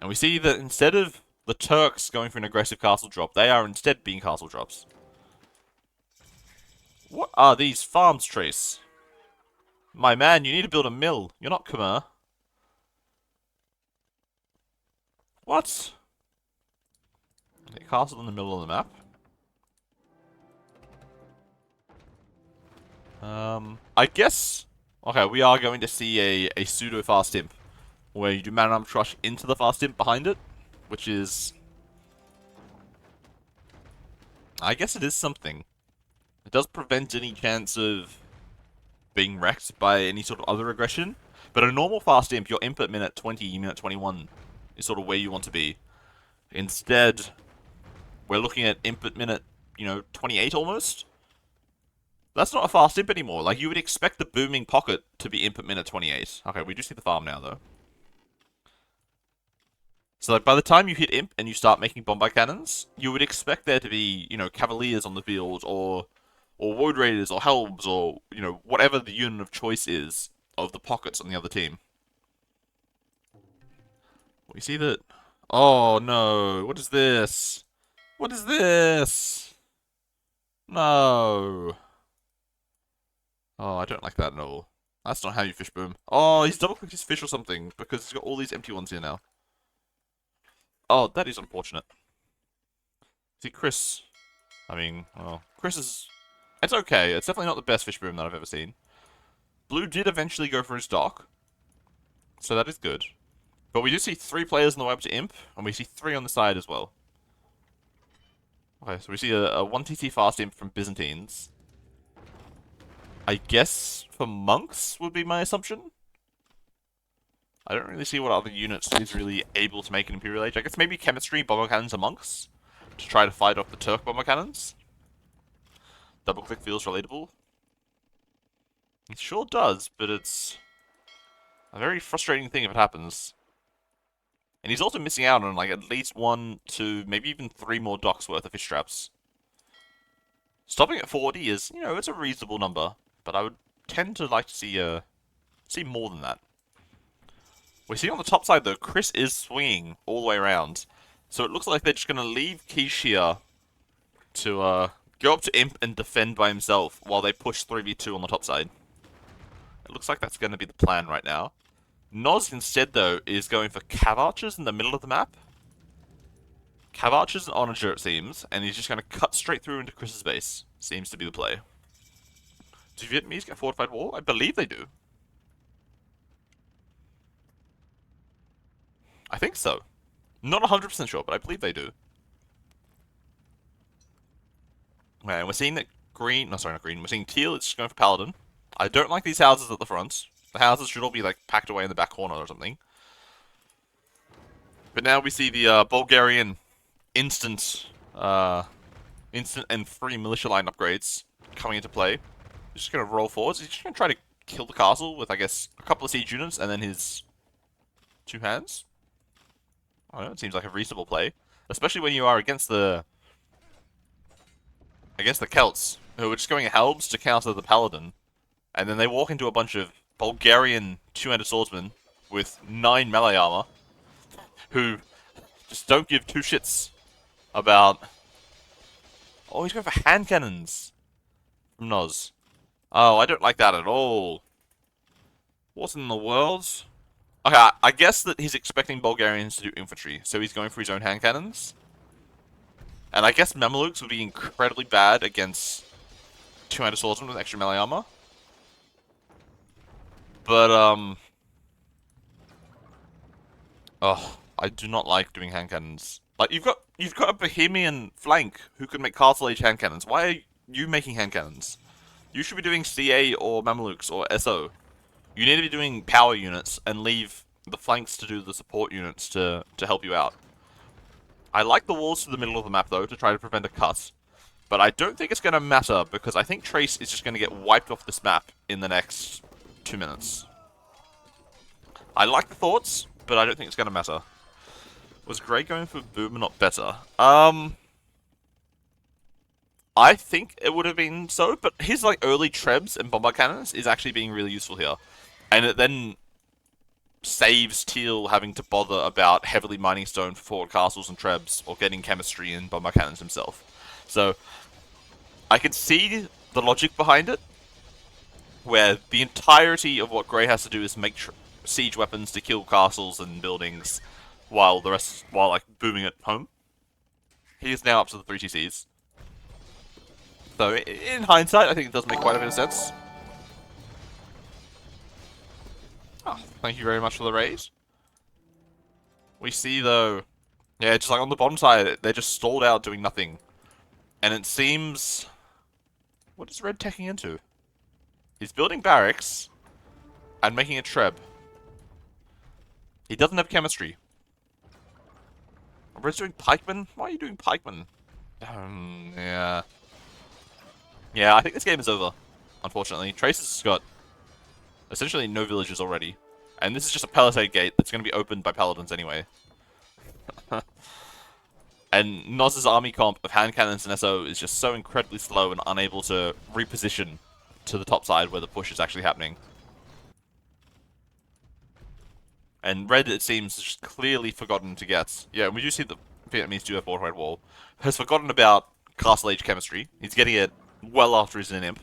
And we see that instead of the Turks going for an aggressive castle drop, they are instead being castle drops. What are these farms, Trace? My man, you need to build a mill. You're not Khmer. What? Okay, castle in the middle of the map. I guess... Okay, we are going to see a pseudo-fast imp, where you do Man-at-Arms Trush into the fast imp behind it, which is... I guess it is something. It does prevent any chance of being wrecked by any sort of other aggression, but a normal fast imp, your imp at minute 20, minute 21 is sort of where you want to be. Instead, we're looking at imp at minute, 28 almost. That's not a fast imp anymore. Like, you would expect the booming pocket to be imp at minute 28. Okay, we do see the farm now, though. So, like, by the time you hit imp and you start making bombard cannons, you would expect there to be, cavaliers on the field, or woad raiders, or helms, or, whatever the unit of choice is of the pockets on the other team. We see that... Oh, no. What is this? What is this? No. Oh, I don't like that at all. That's not how you fish boom. Oh, he's double-clicked his fish or something, because he's got all these empty ones here now. Oh, that is unfortunate. See, Chris... I mean, well, Chris is... It's okay. It's definitely not the best fish boom that I've ever seen. Blue did eventually go for his dock, so that is good. But we do see 3 players on the web to Imp, and we see 3 on the side as well. Okay, so we see a 1TT fast Imp from Byzantines. I guess for monks would be my assumption. I don't really see what other units is really able to make an Imperial Age. I guess maybe chemistry, bomber cannons, and monks to try to fight off the Turk bomber cannons. Double click feels relatable. It sure does, but it's a very frustrating thing if it happens. And he's also missing out on like at least 1, 2, maybe even 3 more docks worth of fish traps. Stopping at 40 is, you know, it's a reasonable number, but I would tend to like to see more than that. We see on the top side though, ChriSt is swinging all the way around, so it looks like they're just going to leave Quiche here to go up to Imp and defend by himself while they push 3v2 on the top side. It looks like that's going to be the plan right now. Noz instead though is going for Cav Archers in the middle of the map. Cav Archers and Onager it seems, and he's just going to cut straight through into ChriSt's base. Seems to be the play. Do Vietnamese get fortified wall? I believe they do. I think so. Not 100% sure, but I believe they do. And we're seeing that green... No, sorry, not green. We're seeing teal is just going for Paladin. I don't like these houses at the front. The houses should all be, like, packed away in the back corner or something. But now we see the Bulgarian instant and free militia line upgrades coming into play. He's just going to roll forwards. He's just going to try to kill the castle with, I guess, a couple of siege units and then his 2 hands. I don't know, it seems like a reasonable play. Especially when you are against the Celts, who are just going Helms to counter the Paladin. And then they walk into a bunch of Bulgarian 2-handed swordsmen with 9 melee armor, who just don't give 2 shits about... Oh, he's going for hand cannons from Noz. Oh, I don't like that at all. What in the world? Okay, I guess that he's expecting Bulgarians to do infantry, so he's going for his own hand cannons. And I guess Mamelukes would be incredibly bad against 2-handed swordsmen with extra melee armor. But, oh, I do not like doing hand cannons. Like, you've got a Bohemian flank who can make Castle Age hand cannons. Why are you making hand cannons? You should be doing CA or Mamelukes or SO. You need to be doing power units and leave the flanks to do the support units to help you out. I like the walls to the middle of the map, though, to try to prevent a cut. But I don't think it's going to matter, because I think ChriSt is just going to get wiped off this map in the next 2 minutes. I like the thoughts, but I don't think it's going to matter. Was Grey going for boom or not better? I think it would have been so, but his like early trebs and bombard cannons is actually being really useful here. And it then saves Teal having to bother about heavily mining stone for forward castles and trebs, or getting chemistry and bombard cannons himself. So, I can see the logic behind it, where the entirety of what Grey has to do is make siege weapons to kill castles and buildings, while the rest, while like booming at home. He is now up to the 3 TCs. So, in hindsight, I think it does make quite a bit of sense. Oh, thank you very much for the raise. We see, though, yeah, just like on the bottom side, they're just stalled out doing nothing. And it seems... What is Red teching into? He's building barracks and making a treb. He doesn't have chemistry. Red's doing pikemen? Why are you doing pikemen? Yeah. Yeah, I think this game is over, unfortunately. Tracer's got essentially no villages already. And this is just a palisade gate that's going to be opened by paladins anyway. And Noz's army comp of hand cannons and SO is just so incredibly slow and unable to reposition to the top side where the push is actually happening. And Red, it seems, has just clearly forgotten to get... Yeah, we do see the Vietnamese do have fortified wall. Has forgotten about Castle Age chemistry. He's getting it well after he's in Imp.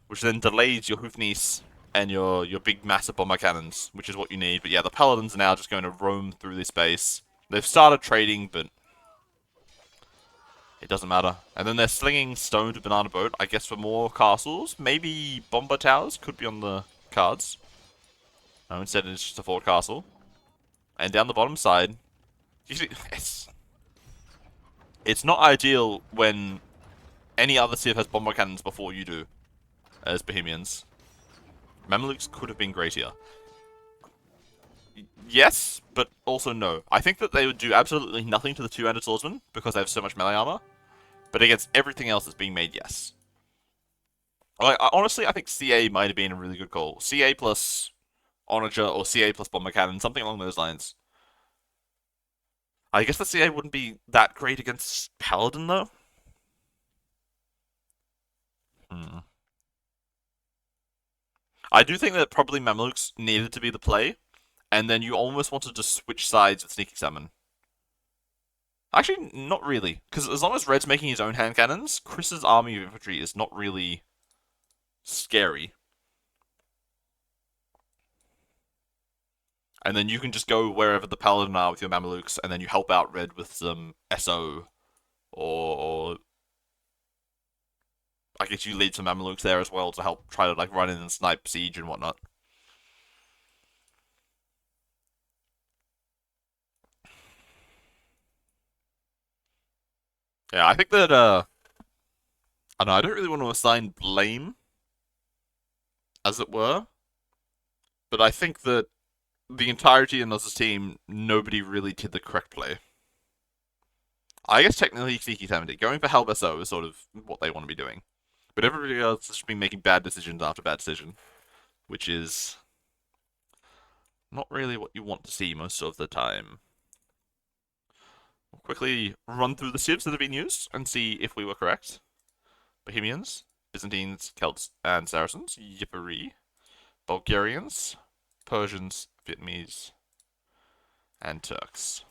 Which then delays your Hoofnice and your big massive bomber cannons, which is what you need. But yeah, the paladins are now just going to roam through this base. They've started trading, but it doesn't matter. And then they're slinging stone to banana boat, I guess, for more castles. Maybe bomber towers could be on the cards. No, instead it's just a fort castle. And down the bottom side, you see, it's not ideal when any other civ has bomber cannons before you do, as Bohemians. Mamelukes could have been great here. Yes, but also no. I think that they would do absolutely nothing to the two-handed swordsman because they have so much melee armor. But against everything else that's being made, yes. Like, honestly, I think CA might have been a really good call. CA plus Onager or CA plus bomber cannon, something along those lines. I guess the CA wouldn't be that great against Paladin, though. I do think that probably Mamelukes needed to be the play, and then you almost wanted to switch sides with Sneaky Salmon. Actually, not really, because as long as Red's making his own hand cannons, ChriSt's army of infantry is not really scary. And then you can just go wherever the Paladin are with your Mamelukes, and then you help out Red with some SO, or I guess you lead some Mamelukes there as well to help try to like run in and snipe siege and whatnot. Yeah, I think that I don't know, I don't really want to assign blame, as it were, but I think that the entirety of Noz's team, nobody really did the correct play. I guess technically Sneaky 70. Going for Help SO is sort of what they want to be doing. But everybody else has been making bad decisions after bad decision, which is not really what you want to see most of the time. We'll quickly run through the civs that have been used and see if we were correct. Bohemians, Byzantines, Celts, and Saracens. Yippery. Bulgarians, Persians, Vietnamese, and Turks.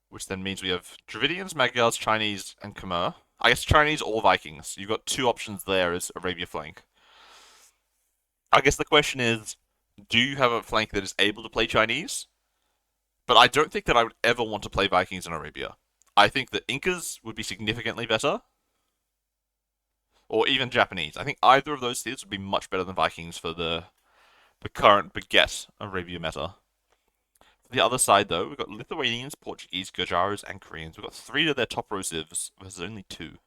Which then means we have Dravidians, Magyars, Chinese, and Khmer. I guess Chinese or Vikings. You've got two options there as Arabia flank. I guess the question is, do you have a flank that is able to play Chinese? But I don't think that I would ever want to play Vikings in Arabia. I think that Incas would be significantly better. Or even Japanese. I think either of those tiers would be much better than Vikings for the current baguette Arabia meta. The other side, though, we've got Lithuanians, Portuguese, Gujaras, and Koreans. We've got 3 of their top row civs versus only 2.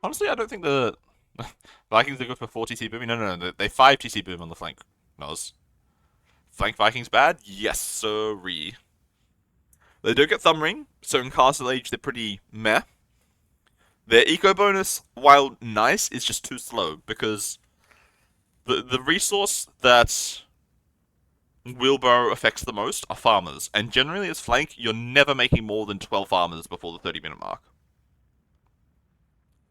Honestly, I don't think the Vikings are good for 4 TC boom. No. They 5 TC boom on the flank. Nos. Flank Vikings bad? Yes, sirree. They don't get Thumb Ring, so in Castle Age they're pretty meh. Their eco bonus, while nice, is just too slow because the resource that wheelbarrow affects the most are farmers, and generally as flank, you're never making more than 12 farmers before the 30-minute mark.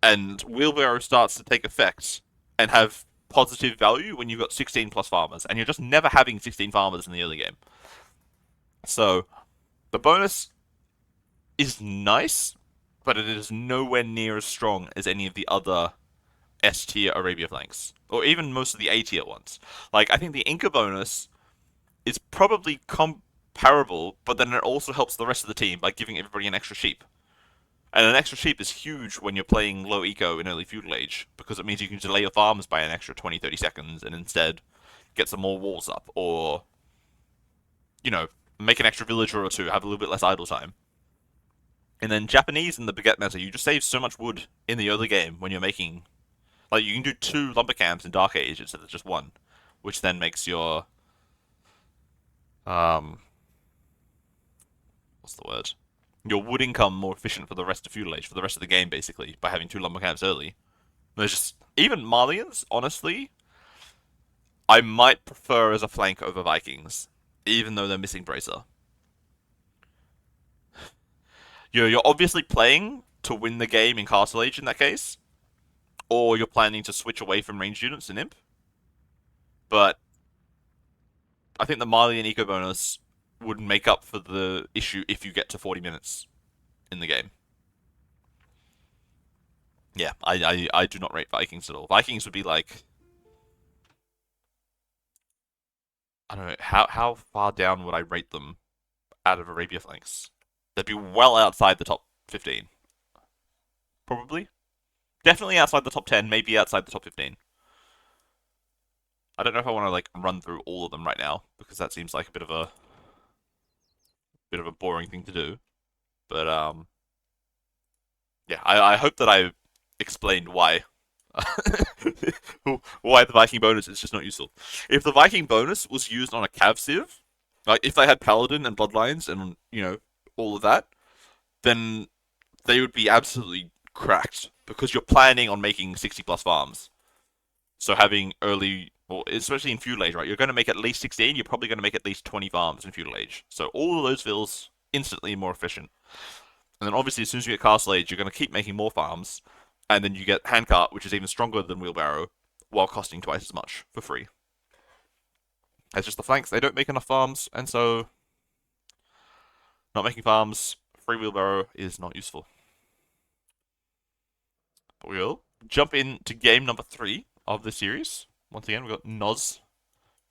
And wheelbarrow starts to take effect and have positive value when you've got 16 plus farmers, and you're just never having 16 farmers in the early game. So, the bonus is nice, but it is nowhere near as strong as any of the other S tier Arabia flanks, or even most of the A tier ones. Like, I think the Inca bonus is probably comparable, but then it also helps the rest of the team by giving everybody an extra sheep. And an extra sheep is huge when you're playing low eco in early feudal age, because it means you can delay your farms by an extra 20-30 seconds and instead get some more walls up, or, make an extra villager or two, have a little bit less idle time. And then Japanese in the baguette meta, you just save so much wood in the early game when you're making... Like, you can do 2 lumber camps in Dark Age instead of just 1, which then makes your... What's the word? Your wood income more efficient for the rest of feudal age, for the rest of the game, basically, by having 2 lumber camps early. There's just... Even Malians, honestly, I might prefer as a flank over Vikings, even though they're missing Bracer. You're obviously playing to win the game in Castle Age in that case, or you're planning to switch away from ranged units to Imp. But I think the Malian eco bonus would make up for the issue if you get to 40 minutes in the game. Yeah, I do not rate Vikings at all. Vikings would be like, I don't know, how far down would I rate them out of Arabia flanks? They'd be well outside the top 15, probably. Definitely outside the top 10, maybe outside the top 15. I don't know if I want to like run through all of them right now because that seems like a bit of a boring thing to do. But yeah, I hope that I explained why why the Viking bonus is just not useful. If the Viking bonus was used on a Cav Civ, like if they had Paladin and Bloodlines and all of that, then they would be absolutely cracked because you're planning on making 60 plus farms. So having early, or especially in feudal age, right? You're going to make at least 16. You're probably going to make at least 20 farms in feudal age. So all of those feels instantly more efficient. And then obviously, as soon as you get Castle Age, you're going to keep making more farms, and then you get Handcart, which is even stronger than Wheelbarrow, while costing twice as much for free. It's just the flanks; they don't make enough farms, and so not making farms, free Wheelbarrow is not useful. But we'll jump into game number 3 of the series. Once again, we've got Noz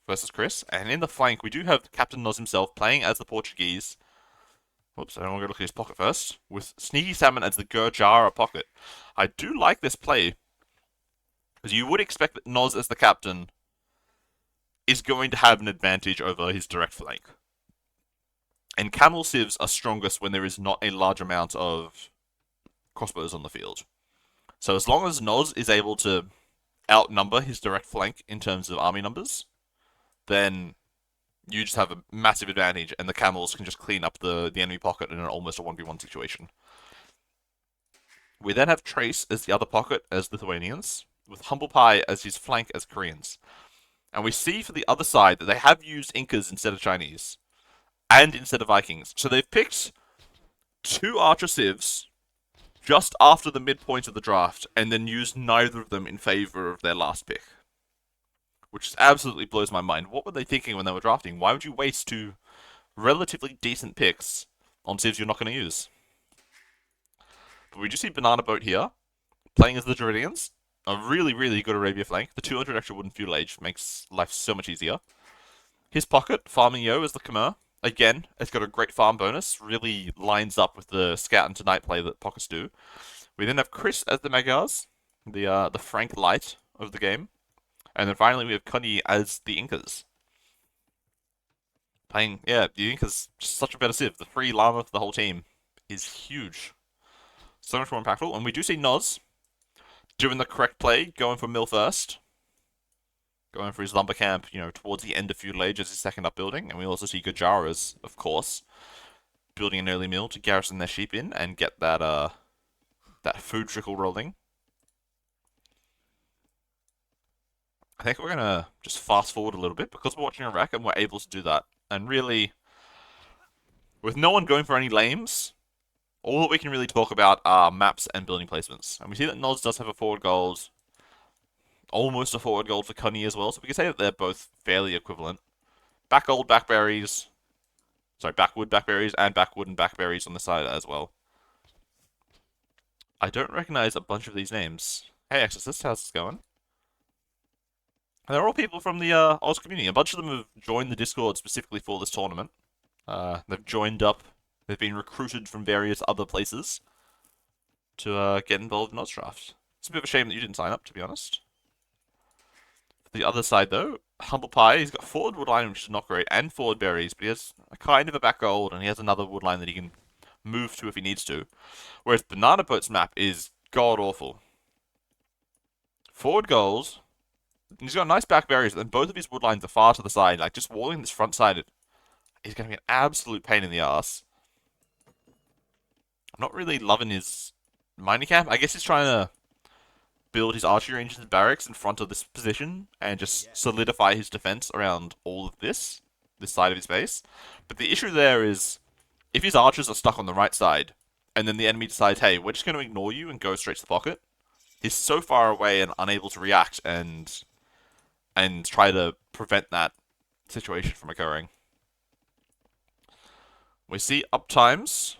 versus ChriSt, and in the flank we do have Captain Noz himself playing as the Portuguese. Whoops, I don't want to look at his pocket first. With Sneaky Salmon as the Gurjara pocket. I do like this play, because you would expect that Noz as the captain is going to have an advantage over his direct flank. And Camel Civs are strongest when there is not a large amount of crossbows on the field. So as long as Noz is able to outnumber his direct flank in terms of army numbers, then you just have a massive advantage, and the camels can just clean up the enemy pocket in an almost a 1v1 situation. We then have Trace as the other pocket as Lithuanians, with Humble Pie as his flank as Koreans. And we see for the other side that they have used Incas instead of Chinese, and instead of Vikings. So they've picked 2 Archer Civs just after the midpoint of the draft, and then used neither of them in favor of their last pick. Which absolutely blows my mind. What were they thinking when they were drafting? Why would you waste 2 relatively decent picks on civs you're not going to use? But we do see Banana Boat here, playing as the Duridians. A really, really good Arabia flank. The 200 extra wooden feudal age makes life so much easier. His pocket, Farming Yo as the Khmer. Again, it's got a great farm bonus. Really lines up with the Scout and Tonight play that pockets do. We then have ChriSt as the Magyars, the Frank Light of the game. And then finally we have Kuni as the Incas. Playing, yeah, the Incas just such a better civ. The free llama for the whole team is huge. So much more impactful. And we do see Noz doing the correct play, going for mill first. Going for his lumber camp, towards the end of feudal age as his second up building. And we also see Gujaras, of course, building an early mill to garrison their sheep in and get that food trickle rolling. I think we're going to just fast forward a little bit because we're watching Iraq and we're able to do that. And really, with no one going for any lames, all that we can really talk about are maps and building placements. And we see that Noz does have a forward gold, almost a forward gold for Cunny as well, so we can say that they're both fairly equivalent. Back gold, backberries, backwood, backberries, and backwood and backberries on the side as well. I don't recognize a bunch of these names. Hey, Exorcist, how's it going? And they're all people from the Oz community. A bunch of them have joined the Discord specifically for this tournament. They've joined up. They've been recruited from various other places to get involved in AusDraft. It's a bit of a shame that you didn't sign up, to be honest. For the other side, though, Humble Pie, he's got forward woodline, which is not great, and forward berries, but he has a kind of a back gold, and he has another woodline that he can move to if he needs to. Whereas Banana Boat's map is god-awful. Forward gold, he's got nice back berries, and both of his woodlines are far to the side. Like, just walling this front side is going to be an absolute pain in the ass. I'm not really loving his mining camp. I guess he's trying to build his archery ranges and barracks in front of this position and just solidify his defense around all of this side of his base. But the issue there is, if his archers are stuck on the right side, and then the enemy decides, hey, we're just going to ignore you and go straight to the pocket, he's so far away and unable to react and try to prevent that situation from occurring. We see uptimes.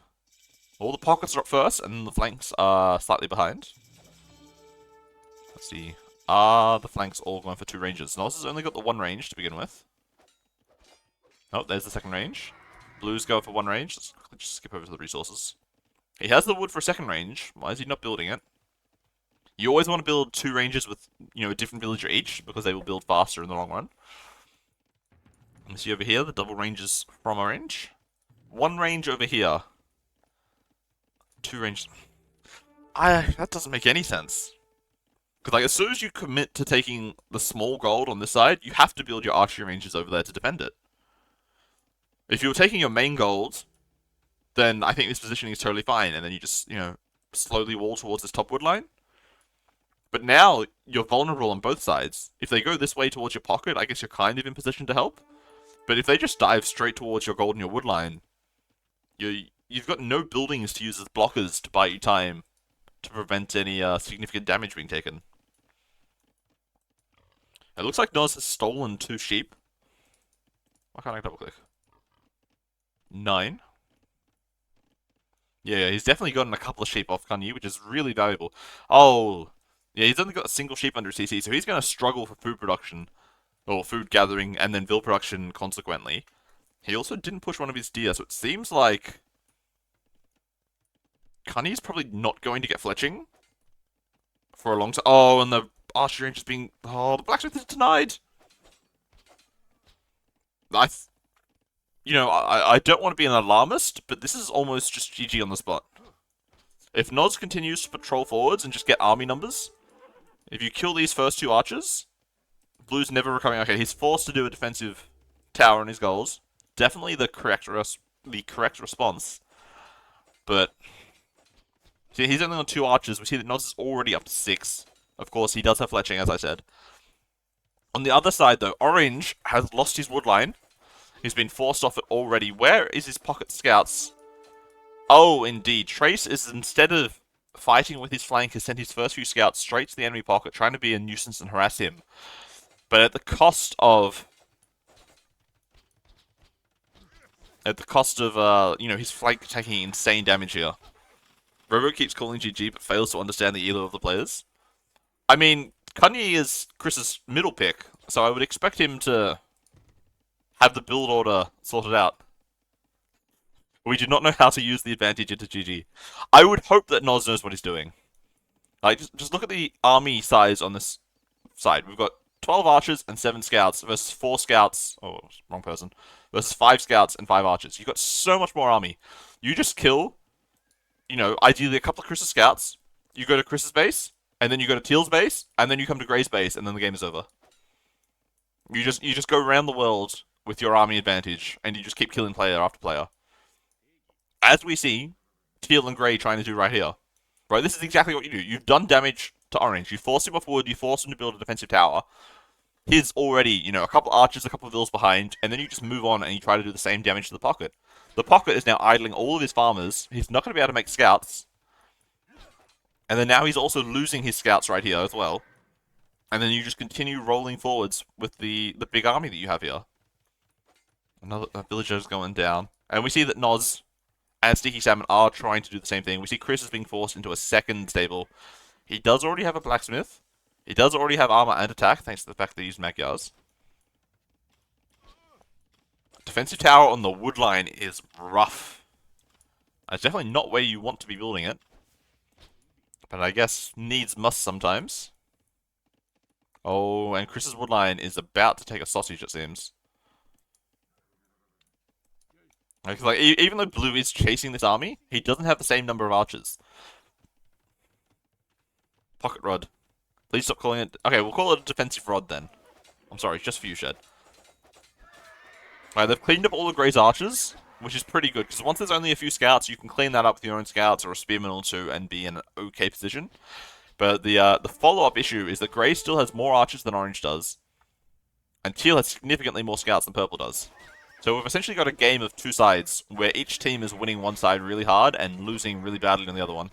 All the pockets are up first, and the flanks are slightly behind. Let's see. Are the flanks all going for 2 ranges? Nos has only got the 1 range to begin with. Oh, there's the second range. Blue's go for 1 range. Let's quickly just skip over to the resources. He has the wood for a second range. Why is he not building it? You always want to build 2 ranges with, a different villager each, because they will build faster in the long run. You see over here, the double ranges from orange. 1 range over here. 2 ranges. That doesn't make any sense. Because, like, as soon as you commit to taking the small gold on this side, you have to build your archery ranges over there to defend it. If you're taking your main gold, then I think this positioning is totally fine, and then you just, slowly wall towards this top wood line. But now, you're vulnerable on both sides. If they go this way towards your pocket, I guess you're kind of in position to help. But if they just dive straight towards your gold and your wood line, you've got no buildings to use as blockers to buy you time to prevent any significant damage being taken. It looks like Nos has stolen 2 sheep. Why can't I double click? 9. Yeah, he's definitely gotten a couple of sheep off Kanyi, which is really valuable. Oh, yeah, he's only got a single sheep under CC, so he's going to struggle for food production, or food gathering, and then vill production consequently. He also didn't push one of his deer, so it seems like Kanyi's probably not going to get fletching for a long time. Oh, and the archery range is being... Oh, the blacksmith is denied! I don't want to be an alarmist, but this is almost just GG on the spot. If Nos continues to patrol forwards and just get army numbers, if you kill these first 2 archers, Blue's never recovering. Okay, he's forced to do a defensive tower on his goals. Definitely the correct response. But see, he's only on 2 archers. We see that Nos is already up to 6. Of course, he does have fletching, as I said. On the other side, though, Orange has lost his wood line. He's been forced off it already. Where is his pocket scouts? Oh, indeed. Trace is, instead of fighting with his flank, has sent his first few scouts straight to the enemy pocket, trying to be a nuisance and harass him. But at the cost of... his flank taking insane damage here. Robo keeps calling GG, but fails to understand the elo of the players. I mean, Kanyi is Chris's middle pick, so I would expect him to have the build order sorted out. We do not know how to use the advantage into GG. I would hope that Nos knows what he's doing. Like, just look at the army size on this side. We've got 12 archers and 7 scouts versus 4 scouts. Oh, wrong person. Versus 5 scouts and 5 archers. You've got so much more army. You just kill, ideally a couple of Chris's scouts. You go to Chris's base, and then you go to Teal's base, and then you come to Grey's base, and then the game is over. You just go around the world with your army advantage, and you just keep killing player after player. As we see, Teal and Grey trying to do right here. Right, this is exactly what you do. You've done damage to Orange. You force him off wood, you force him to build a defensive tower. He's already, a couple archers, a couple of vills behind, and then you just move on and you try to do the same damage to the pocket. The pocket is now idling all of his farmers. He's not going to be able to make scouts. And then now he's also losing his scouts right here as well. And then you just continue rolling forwards with the big army that you have here. Another villager's going down. And we see that Nos and Sticky Salmon are trying to do the same thing. We see Chris is being forced into a second stable. He does already have a blacksmith. He does already have armor and attack, thanks to the fact that he used Magyars. Defensive tower on the wood line is rough. It's definitely not where you want to be building it. But I guess needs must sometimes. Oh, and Chris's wood line is about to take a sausage, it seems. Like, even though Blue is chasing this army, he doesn't have the same number of archers. Pocket rod. Please stop calling it... Okay, we'll call it a defensive rod then. I'm sorry, just for you, Shed. Alright, they've cleaned up all the Grey's archers, which is pretty good, because once there's only a few scouts, you can clean that up with your own scouts or a spearman or 2 and be in an okay position. But the follow-up issue is that Grey still has more archers than Orange does, and Teal has significantly more scouts than Purple does. So we've essentially got a game of 2 sides, where each team is winning one side really hard and losing really badly on the other one.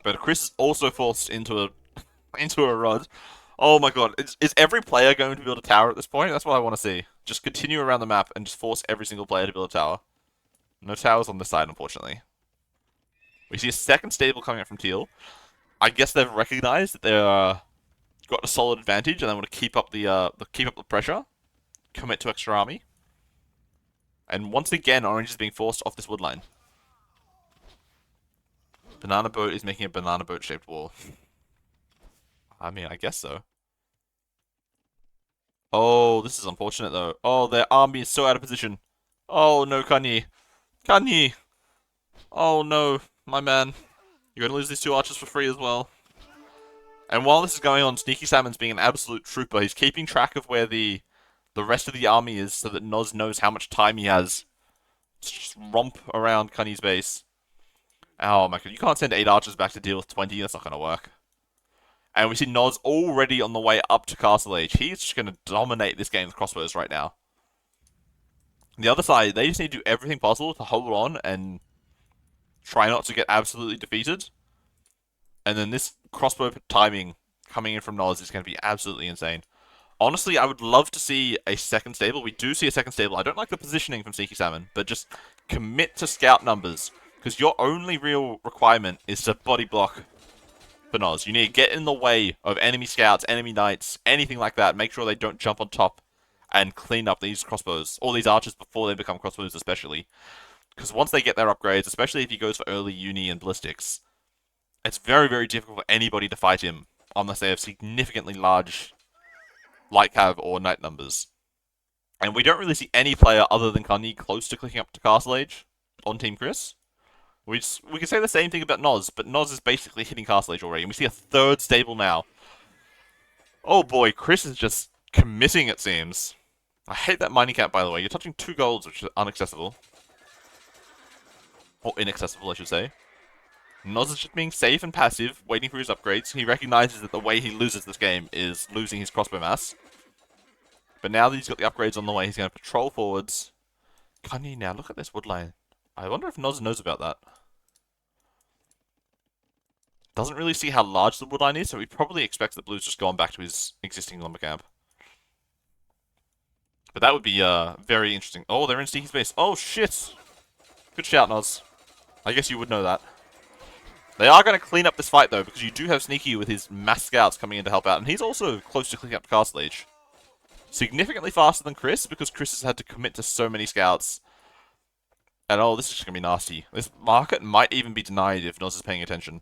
But Chris is also forced into a rod. Oh my god, is every player going to build a tower at this point? That's what I want to see. Just continue around the map and just force every single player to build a tower. No towers on this side, unfortunately. We see a second stable coming up from Teal. I guess they've recognized that they're got a solid advantage, and they want to keep up the pressure, commit to extra army. And once again, Orange is being forced off this wood line. Banana boat is making a banana boat shaped wall. I mean, I guess so. Oh, this is unfortunate though. Oh, their army is so out of position. Oh no, Kanye. Kanye! Oh no, my man. You're gonna lose these two archers for free as well. And while this is going on, Sneaky Salmon's being an absolute trooper. He's keeping track of where the rest of the army is so that Noz knows how much time he has to just romp around Kanye's base. Oh my god, you can't send 8 archers back to deal with 20, that's not gonna work. And we see Noz already on the way up to Castle Age. He's just gonna dominate this game with crossbows right now. The other side, they just need to do everything possible to hold on and try not to get absolutely defeated. And then this crossbow timing coming in from Noz is going to be absolutely insane. Honestly, I would love to see a second stable. We do see a second stable. I don't like the positioning from Sneaky Salmon, but just commit to scout numbers. Because your only real requirement is to body block for Noz. You need to get in the way of enemy scouts, enemy knights, anything like that. Make sure they don't jump on top and clean up these crossbows. All these archers before they become crossbows especially. Because once they get their upgrades, especially if he goes for early uni and ballistics, it's very, very difficult for anybody to fight him unless they have significantly large light cav or knight numbers. And we don't really see any player other than Kanye close to clicking up to Castle Age on Team Chris. We can say the same thing about Noz, but Noz is basically hitting Castle Age already. And we see a third stable now. Oh boy, Chris is just committing, it seems. I hate that mining camp, by the way. You're touching 2 golds, which is unaccessible. Or inaccessible, I should say. Noz is just being safe and passive, waiting for his upgrades. He recognizes that the way he loses this game is losing his crossbow mass. But now that he's got the upgrades on the way, he's going to patrol forwards. Kanye, now look at this wood line. I wonder if Noz knows about that. Doesn't really see how large the wood line is, so he probably expects that Blue's just gone back to his existing lumber camp. But that would be very interesting. Oh, they're in Sneaky's base. Oh, shit! Good shout, Noz. I guess you would know that. They are going to clean up this fight, though, because you do have Sneaky with his mass scouts coming in to help out. And he's also close to cleaning up Castle Age. Significantly faster than Chris, because Chris has had to commit to so many scouts. And oh, this is just going to be nasty. This market might even be denied if Noz is paying attention.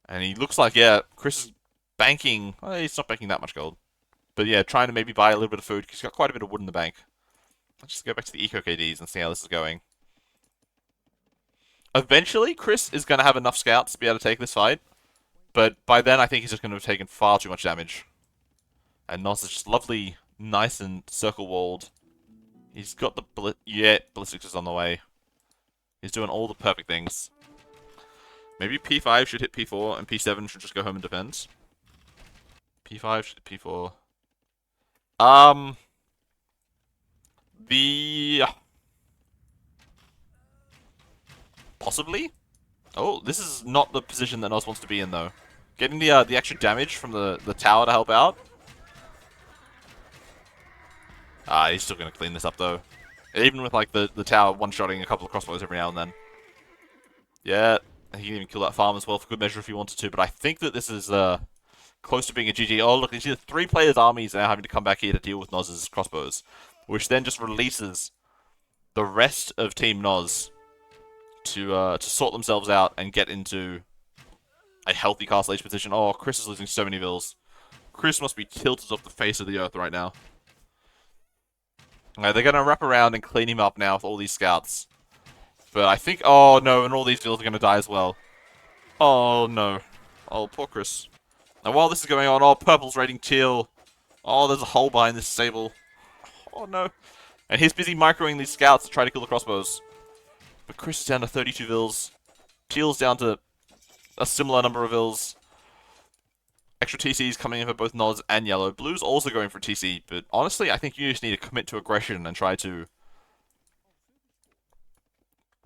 And he looks like, yeah, Chris is banking. Well, he's not banking that much gold. But yeah, trying to maybe buy a little bit of food, because he's got quite a bit of wood in the bank. Let's just go back to the Eco KDs and see how this is going. Eventually, Chris is going to have enough scouts to be able to take this fight. But by then, I think he's just going to have taken far too much damage. And Noz is just lovely, nice and circle-walled. He's got the ballistics is on the way. He's doing all the perfect things. Maybe P5 should hit P4, and P7 should just go home and defend. P5 should hit P4. Possibly? Oh, this is not the position that Noz wants to be in, though. Getting the extra damage from the tower to help out. He's still going to clean this up, though. Even with, like, the tower one-shotting a couple of crossbows every now and then. Yeah, he can even kill that farm as well for good measure if he wanted to, but I think that this is close to being a GG. Oh, look, you see the 3 players' armies now having to come back here to deal with Noz's crossbows, which then just releases the rest of Team Noz to sort themselves out and get into a healthy Castle Age position. Oh, Chris is losing so many vills. Chris must be tilted off the face of the earth right now. They're going to wrap around and clean him up now with all these scouts. But I think... Oh, no, and all these vills are going to die as well. Oh, no. Oh, poor Chris. And while this is going on, oh, purple's raiding teal. Oh, there's a hole behind this sable. Oh, no. And he's busy microing these scouts to try to kill the crossbows. But Chris is down to 32 vills. Teal's down to a similar number of vills. Extra TCs coming in for both Noz and Yellow. Blue's also going for TC, but honestly, I think you just need to commit to aggression and try to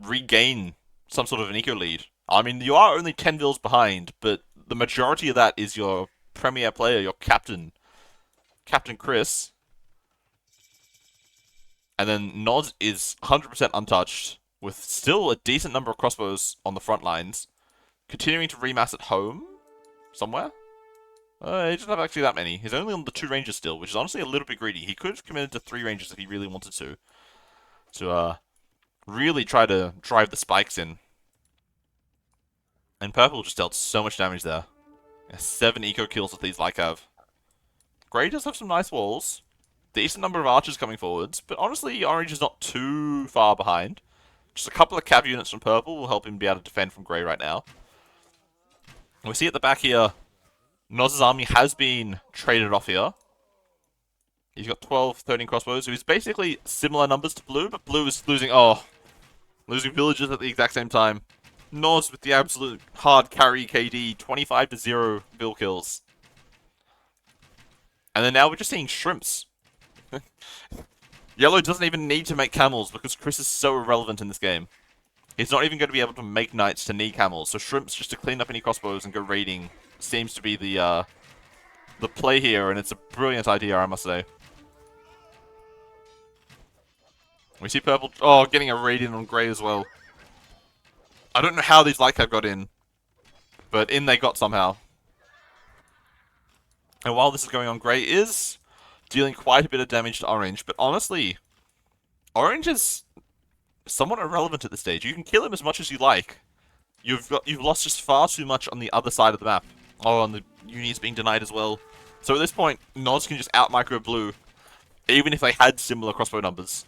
regain some sort of an eco lead. I mean, you are only 10 vills behind, but the majority of that is your premier player, your captain, Captain Chris. And then Noz is 100% untouched, with still a decent number of crossbows on the front lines. continuing to remass at home somewhere. He doesn't have actually that many. He's only on the 2 ranges still, which is honestly a little bit greedy. He could have committed to 3 ranges if he really wanted to really try to drive the spikes in. And purple just dealt so much damage there. 7 eco kills with these Lycav. Grey does have some nice walls. Decent number of archers coming forwards, but honestly, orange is not too far behind. Just a couple of cav units from purple will help him be able to defend from grey right now. And we see at the back here, Noz's army has been traded off here. He's got 12, 13 crossbows, so he's basically similar numbers to blue, but blue is losing villagers at the exact same time. Noz with the absolute hard carry KD, 25-0 bill kills. And then now we're just seeing shrimps. Yellow doesn't even need to make camels because ChriSt is so irrelevant in this game. He's not even going to be able to make knights to need camels, so shrimps just to clean up any crossbows and go raiding seems to be the play here, and it's a brilliant idea, I must say. We see purple, getting a raid in on grey as well. I don't know how these Lycav got in, but in they got somehow. And while this is going on, grey is dealing quite a bit of damage to orange, but honestly, orange is somewhat irrelevant at this stage. You can kill him as much as you like. You've lost just far too much on the other side of the map. Oh, and the uni is being denied as well. So at this point, Noz can just out-micro blue, even if they had similar crossbow numbers.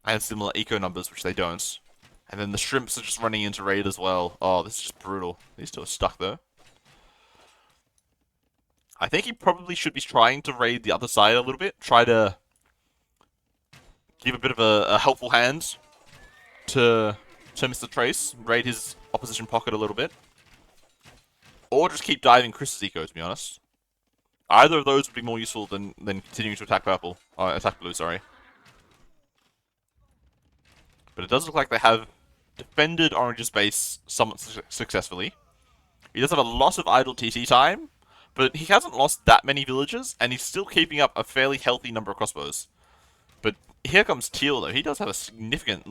And similar eco numbers, which they don't. And then the shrimps are just running into raid as well. Oh, this is just brutal. These two are stuck though. I think he probably should be trying to raid the other side a little bit. Try to give a bit of a helpful hand to Mr. Trace. Raid his opposition pocket a little bit. Or just keep diving ChriSt's eco, to be honest. Either of those would be more useful than continuing to attack purple. Attack blue, sorry. But it does look like they have defended orange's base somewhat successfully. He does have a lot of idle TC time, but he hasn't lost that many villagers, and he's still keeping up a fairly healthy number of crossbows. But here comes Teal, though. He does have a significant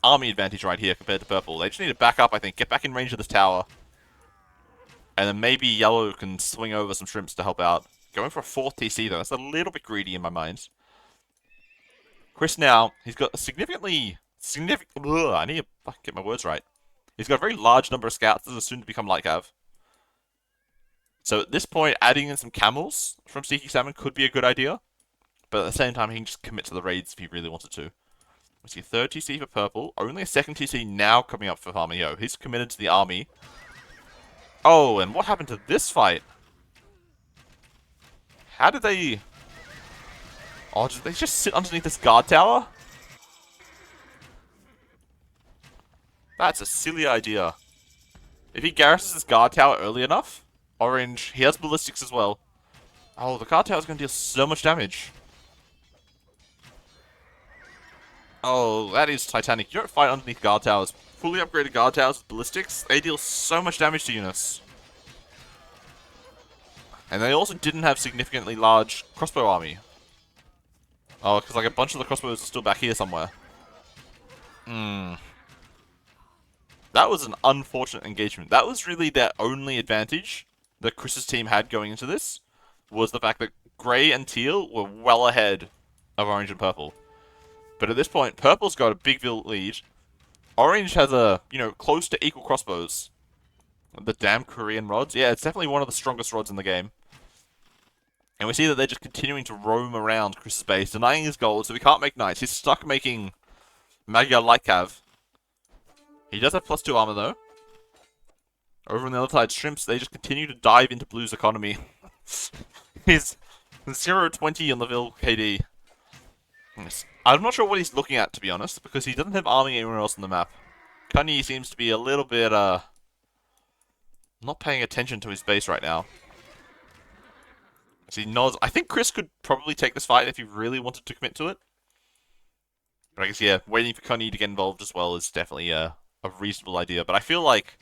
army advantage right here compared to purple. They just need to back up, I think, get back in range of this tower. And then maybe yellow can swing over some shrimps to help out. Going for a 4th TC, though. That's a little bit greedy in my mind. ChriSt now, he's got a I need to get my words right. He's got a very large number of scouts that are soon to become Lycav. So at this point, adding in some camels from Seeking Salmon could be a good idea. But at the same time, he can just commit to the raids if he really wanted to. We see a 3rd TC for purple. Only a 2nd TC now coming up for Farmio. He's committed to the army. Oh, and what happened to this fight? How did they... Oh, did they just sit underneath this guard tower? That's a silly idea. If he garrisons this guard tower early enough, orange, he has ballistics as well. Oh, the guard tower is going to deal so much damage. Oh, that is Titanic. You don't fight underneath guard towers. Fully upgraded guard towers with ballistics, they deal so much damage to units. And they also didn't have significantly large crossbow army. Oh, because like a bunch of the crossbows are still back here somewhere. That was an unfortunate engagement. That was really their only advantage that ChriSt's team had going into this, was the fact that grey and teal were well ahead of orange and purple. But at this point, purple's got a big lead. Orange has a, close to equal crossbows. The damn Korean rods. Yeah, it's definitely one of the strongest rods in the game. And we see that they're just continuing to roam around ChriSt's base, denying his gold, so he can't make knights. He's stuck making Magyar Lycav. He does have +2 armor, though. Over on the other side, shrimps, they just continue to dive into blue's economy. He's 0-20 on the Vil KD. I'm not sure what he's looking at, to be honest, because he doesn't have army anywhere else on the map. Cunny seems to be a little bit, not paying attention to his base right now. See, Noz, I think ChriSt could probably take this fight if he really wanted to commit to it. But I guess, yeah, waiting for Cunny to get involved as well is definitely a reasonable idea. But I feel like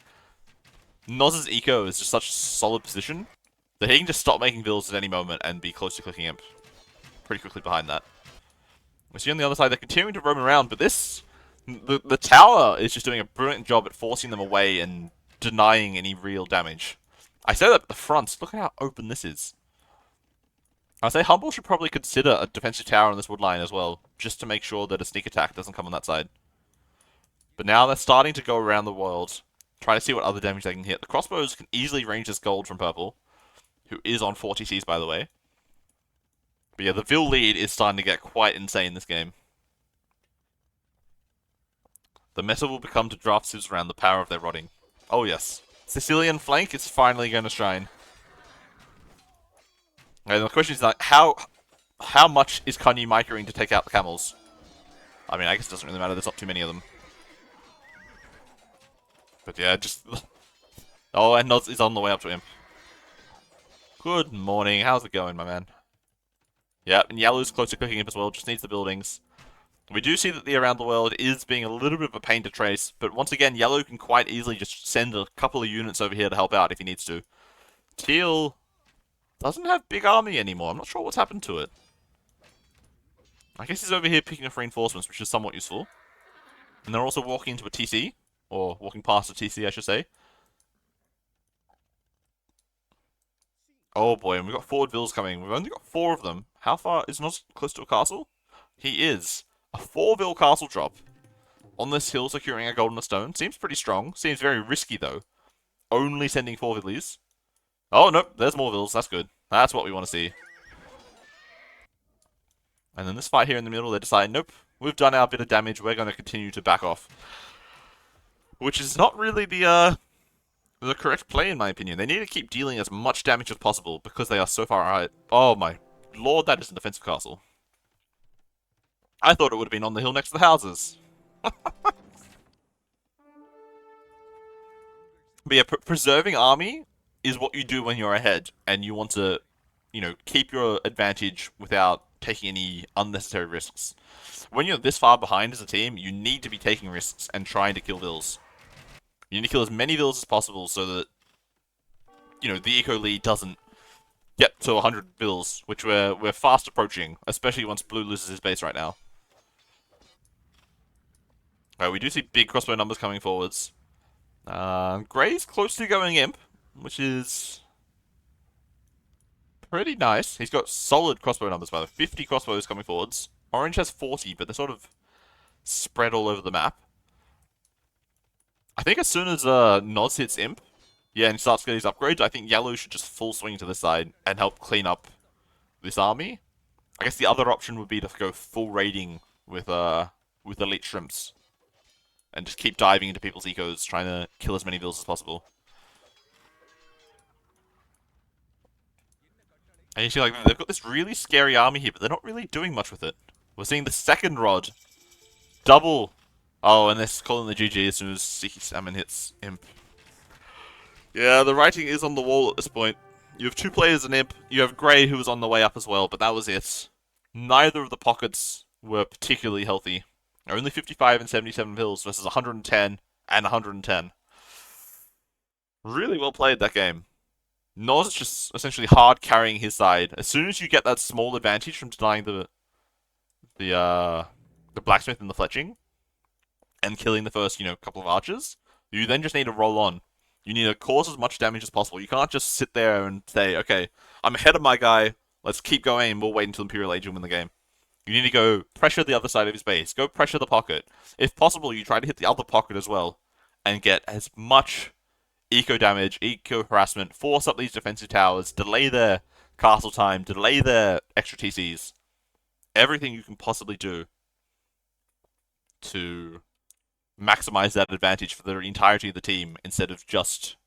Noz's eco is just such a solid position that he can just stop making villas at any moment and be close to clicking imp pretty quickly behind that. We see on the other side, they're continuing to roam around, but this The tower is just doing a brilliant job at forcing them away and denying any real damage. I say that at the front. Look at how open this is. I say Humble should probably consider a defensive tower on this wood line as well, just to make sure that a sneak attack doesn't come on that side. But now they're starting to go around the world, trying to see what other damage they can hit. The crossbows can easily range this gold from purple, who is on 40 Cs by the way. But yeah, the Vil lead is starting to get quite insane this game. The meta will become to draft civs around the power of their rotting. Oh yes. Sicilian flank is finally going to shine. And the question is like, how much is Kanyu microing to take out the camels? I mean, I guess it doesn't really matter, there's not too many of them. But yeah, just... Oh, and Noz is on the way up to him. Good morning, how's it going, my man? Yeah, and Yellow's close to cooking up as well, just needs the buildings. We do see that the Around the World is being a little bit of a pain to trace, but once again, Yellow can quite easily just send a couple of units over here to help out if he needs to. Teal doesn't have big army anymore, I'm not sure what's happened to it. I guess he's over here picking up reinforcements, which is somewhat useful. And they're also walking into a TC, or walking past a TC, I should say. Oh boy, and we've got forward vills coming. We've only got 4 of them. How far? Is not close to a castle? He is. A 4-vill castle drop. On this hill securing a gold and a stone. Seems pretty strong. Seems very risky though. Only sending 4 villies. Oh nope, there's more vills. That's good. That's what we want to see. And then this fight here in the middle, they decide, nope, we've done our bit of damage. We're going to continue to back off. Which is not really the correct play, in my opinion. They need to keep dealing as much damage as possible because they are so far out. Oh my lord, that is a defensive castle. I thought it would have been on the hill next to the houses. But yeah, preserving army is what you do when you're ahead, and you want to, you know, keep your advantage without taking any unnecessary risks. When you're this far behind as a team, you need to be taking risks and trying to kill vills. You need to kill as many vills as possible so that, you know, the eco lead doesn't get to 100 vills, which we're fast approaching, especially once blue loses his base right now. Alright, we do see big crossbow numbers coming forwards. Grey's close to going imp, which is pretty nice. He's got solid crossbow numbers, by the way. 50 crossbows coming forwards. Orange has 40, but they're sort of spread all over the map. I think as soon as Noz hits imp, yeah, and starts getting his upgrades, I think Yellow should just full swing to this side and help clean up this army. I guess the other option would be to go full raiding with elite shrimps. And just keep diving into people's ecos, trying to kill as many vills as possible. And you see, like, they've got this really scary army here, but they're not really doing much with it. We're seeing the second rod. Double. Oh, and they're calling the GG as soon as Seeky Salmon hits Imp. Yeah, the writing is on the wall at this point. You have 2 players in Imp. You have Grey, who was on the way up as well, but that was it. Neither of the pockets were particularly healthy. Only 55 and 77 vills versus 110 and 110. Really well played that game. Noz just essentially hard carrying his side. As soon as you get that small advantage from denying the blacksmith and the fletching, and killing the first, you know, couple of archers, you then just need to roll on. You need to cause as much damage as possible. You can't just sit there and say, okay, I'm ahead of my guy, let's keep going and we'll wait until Imperial Age and win the game. You need to go pressure the other side of his base. Go pressure the pocket. If possible, you try to hit the other pocket as well. And get as much eco damage, eco harassment, force up these defensive towers, delay their castle time, delay their extra TCs. Everything you can possibly do to maximize that advantage for the entirety of the team instead of just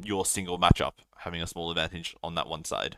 your single matchup having a small advantage on that one side.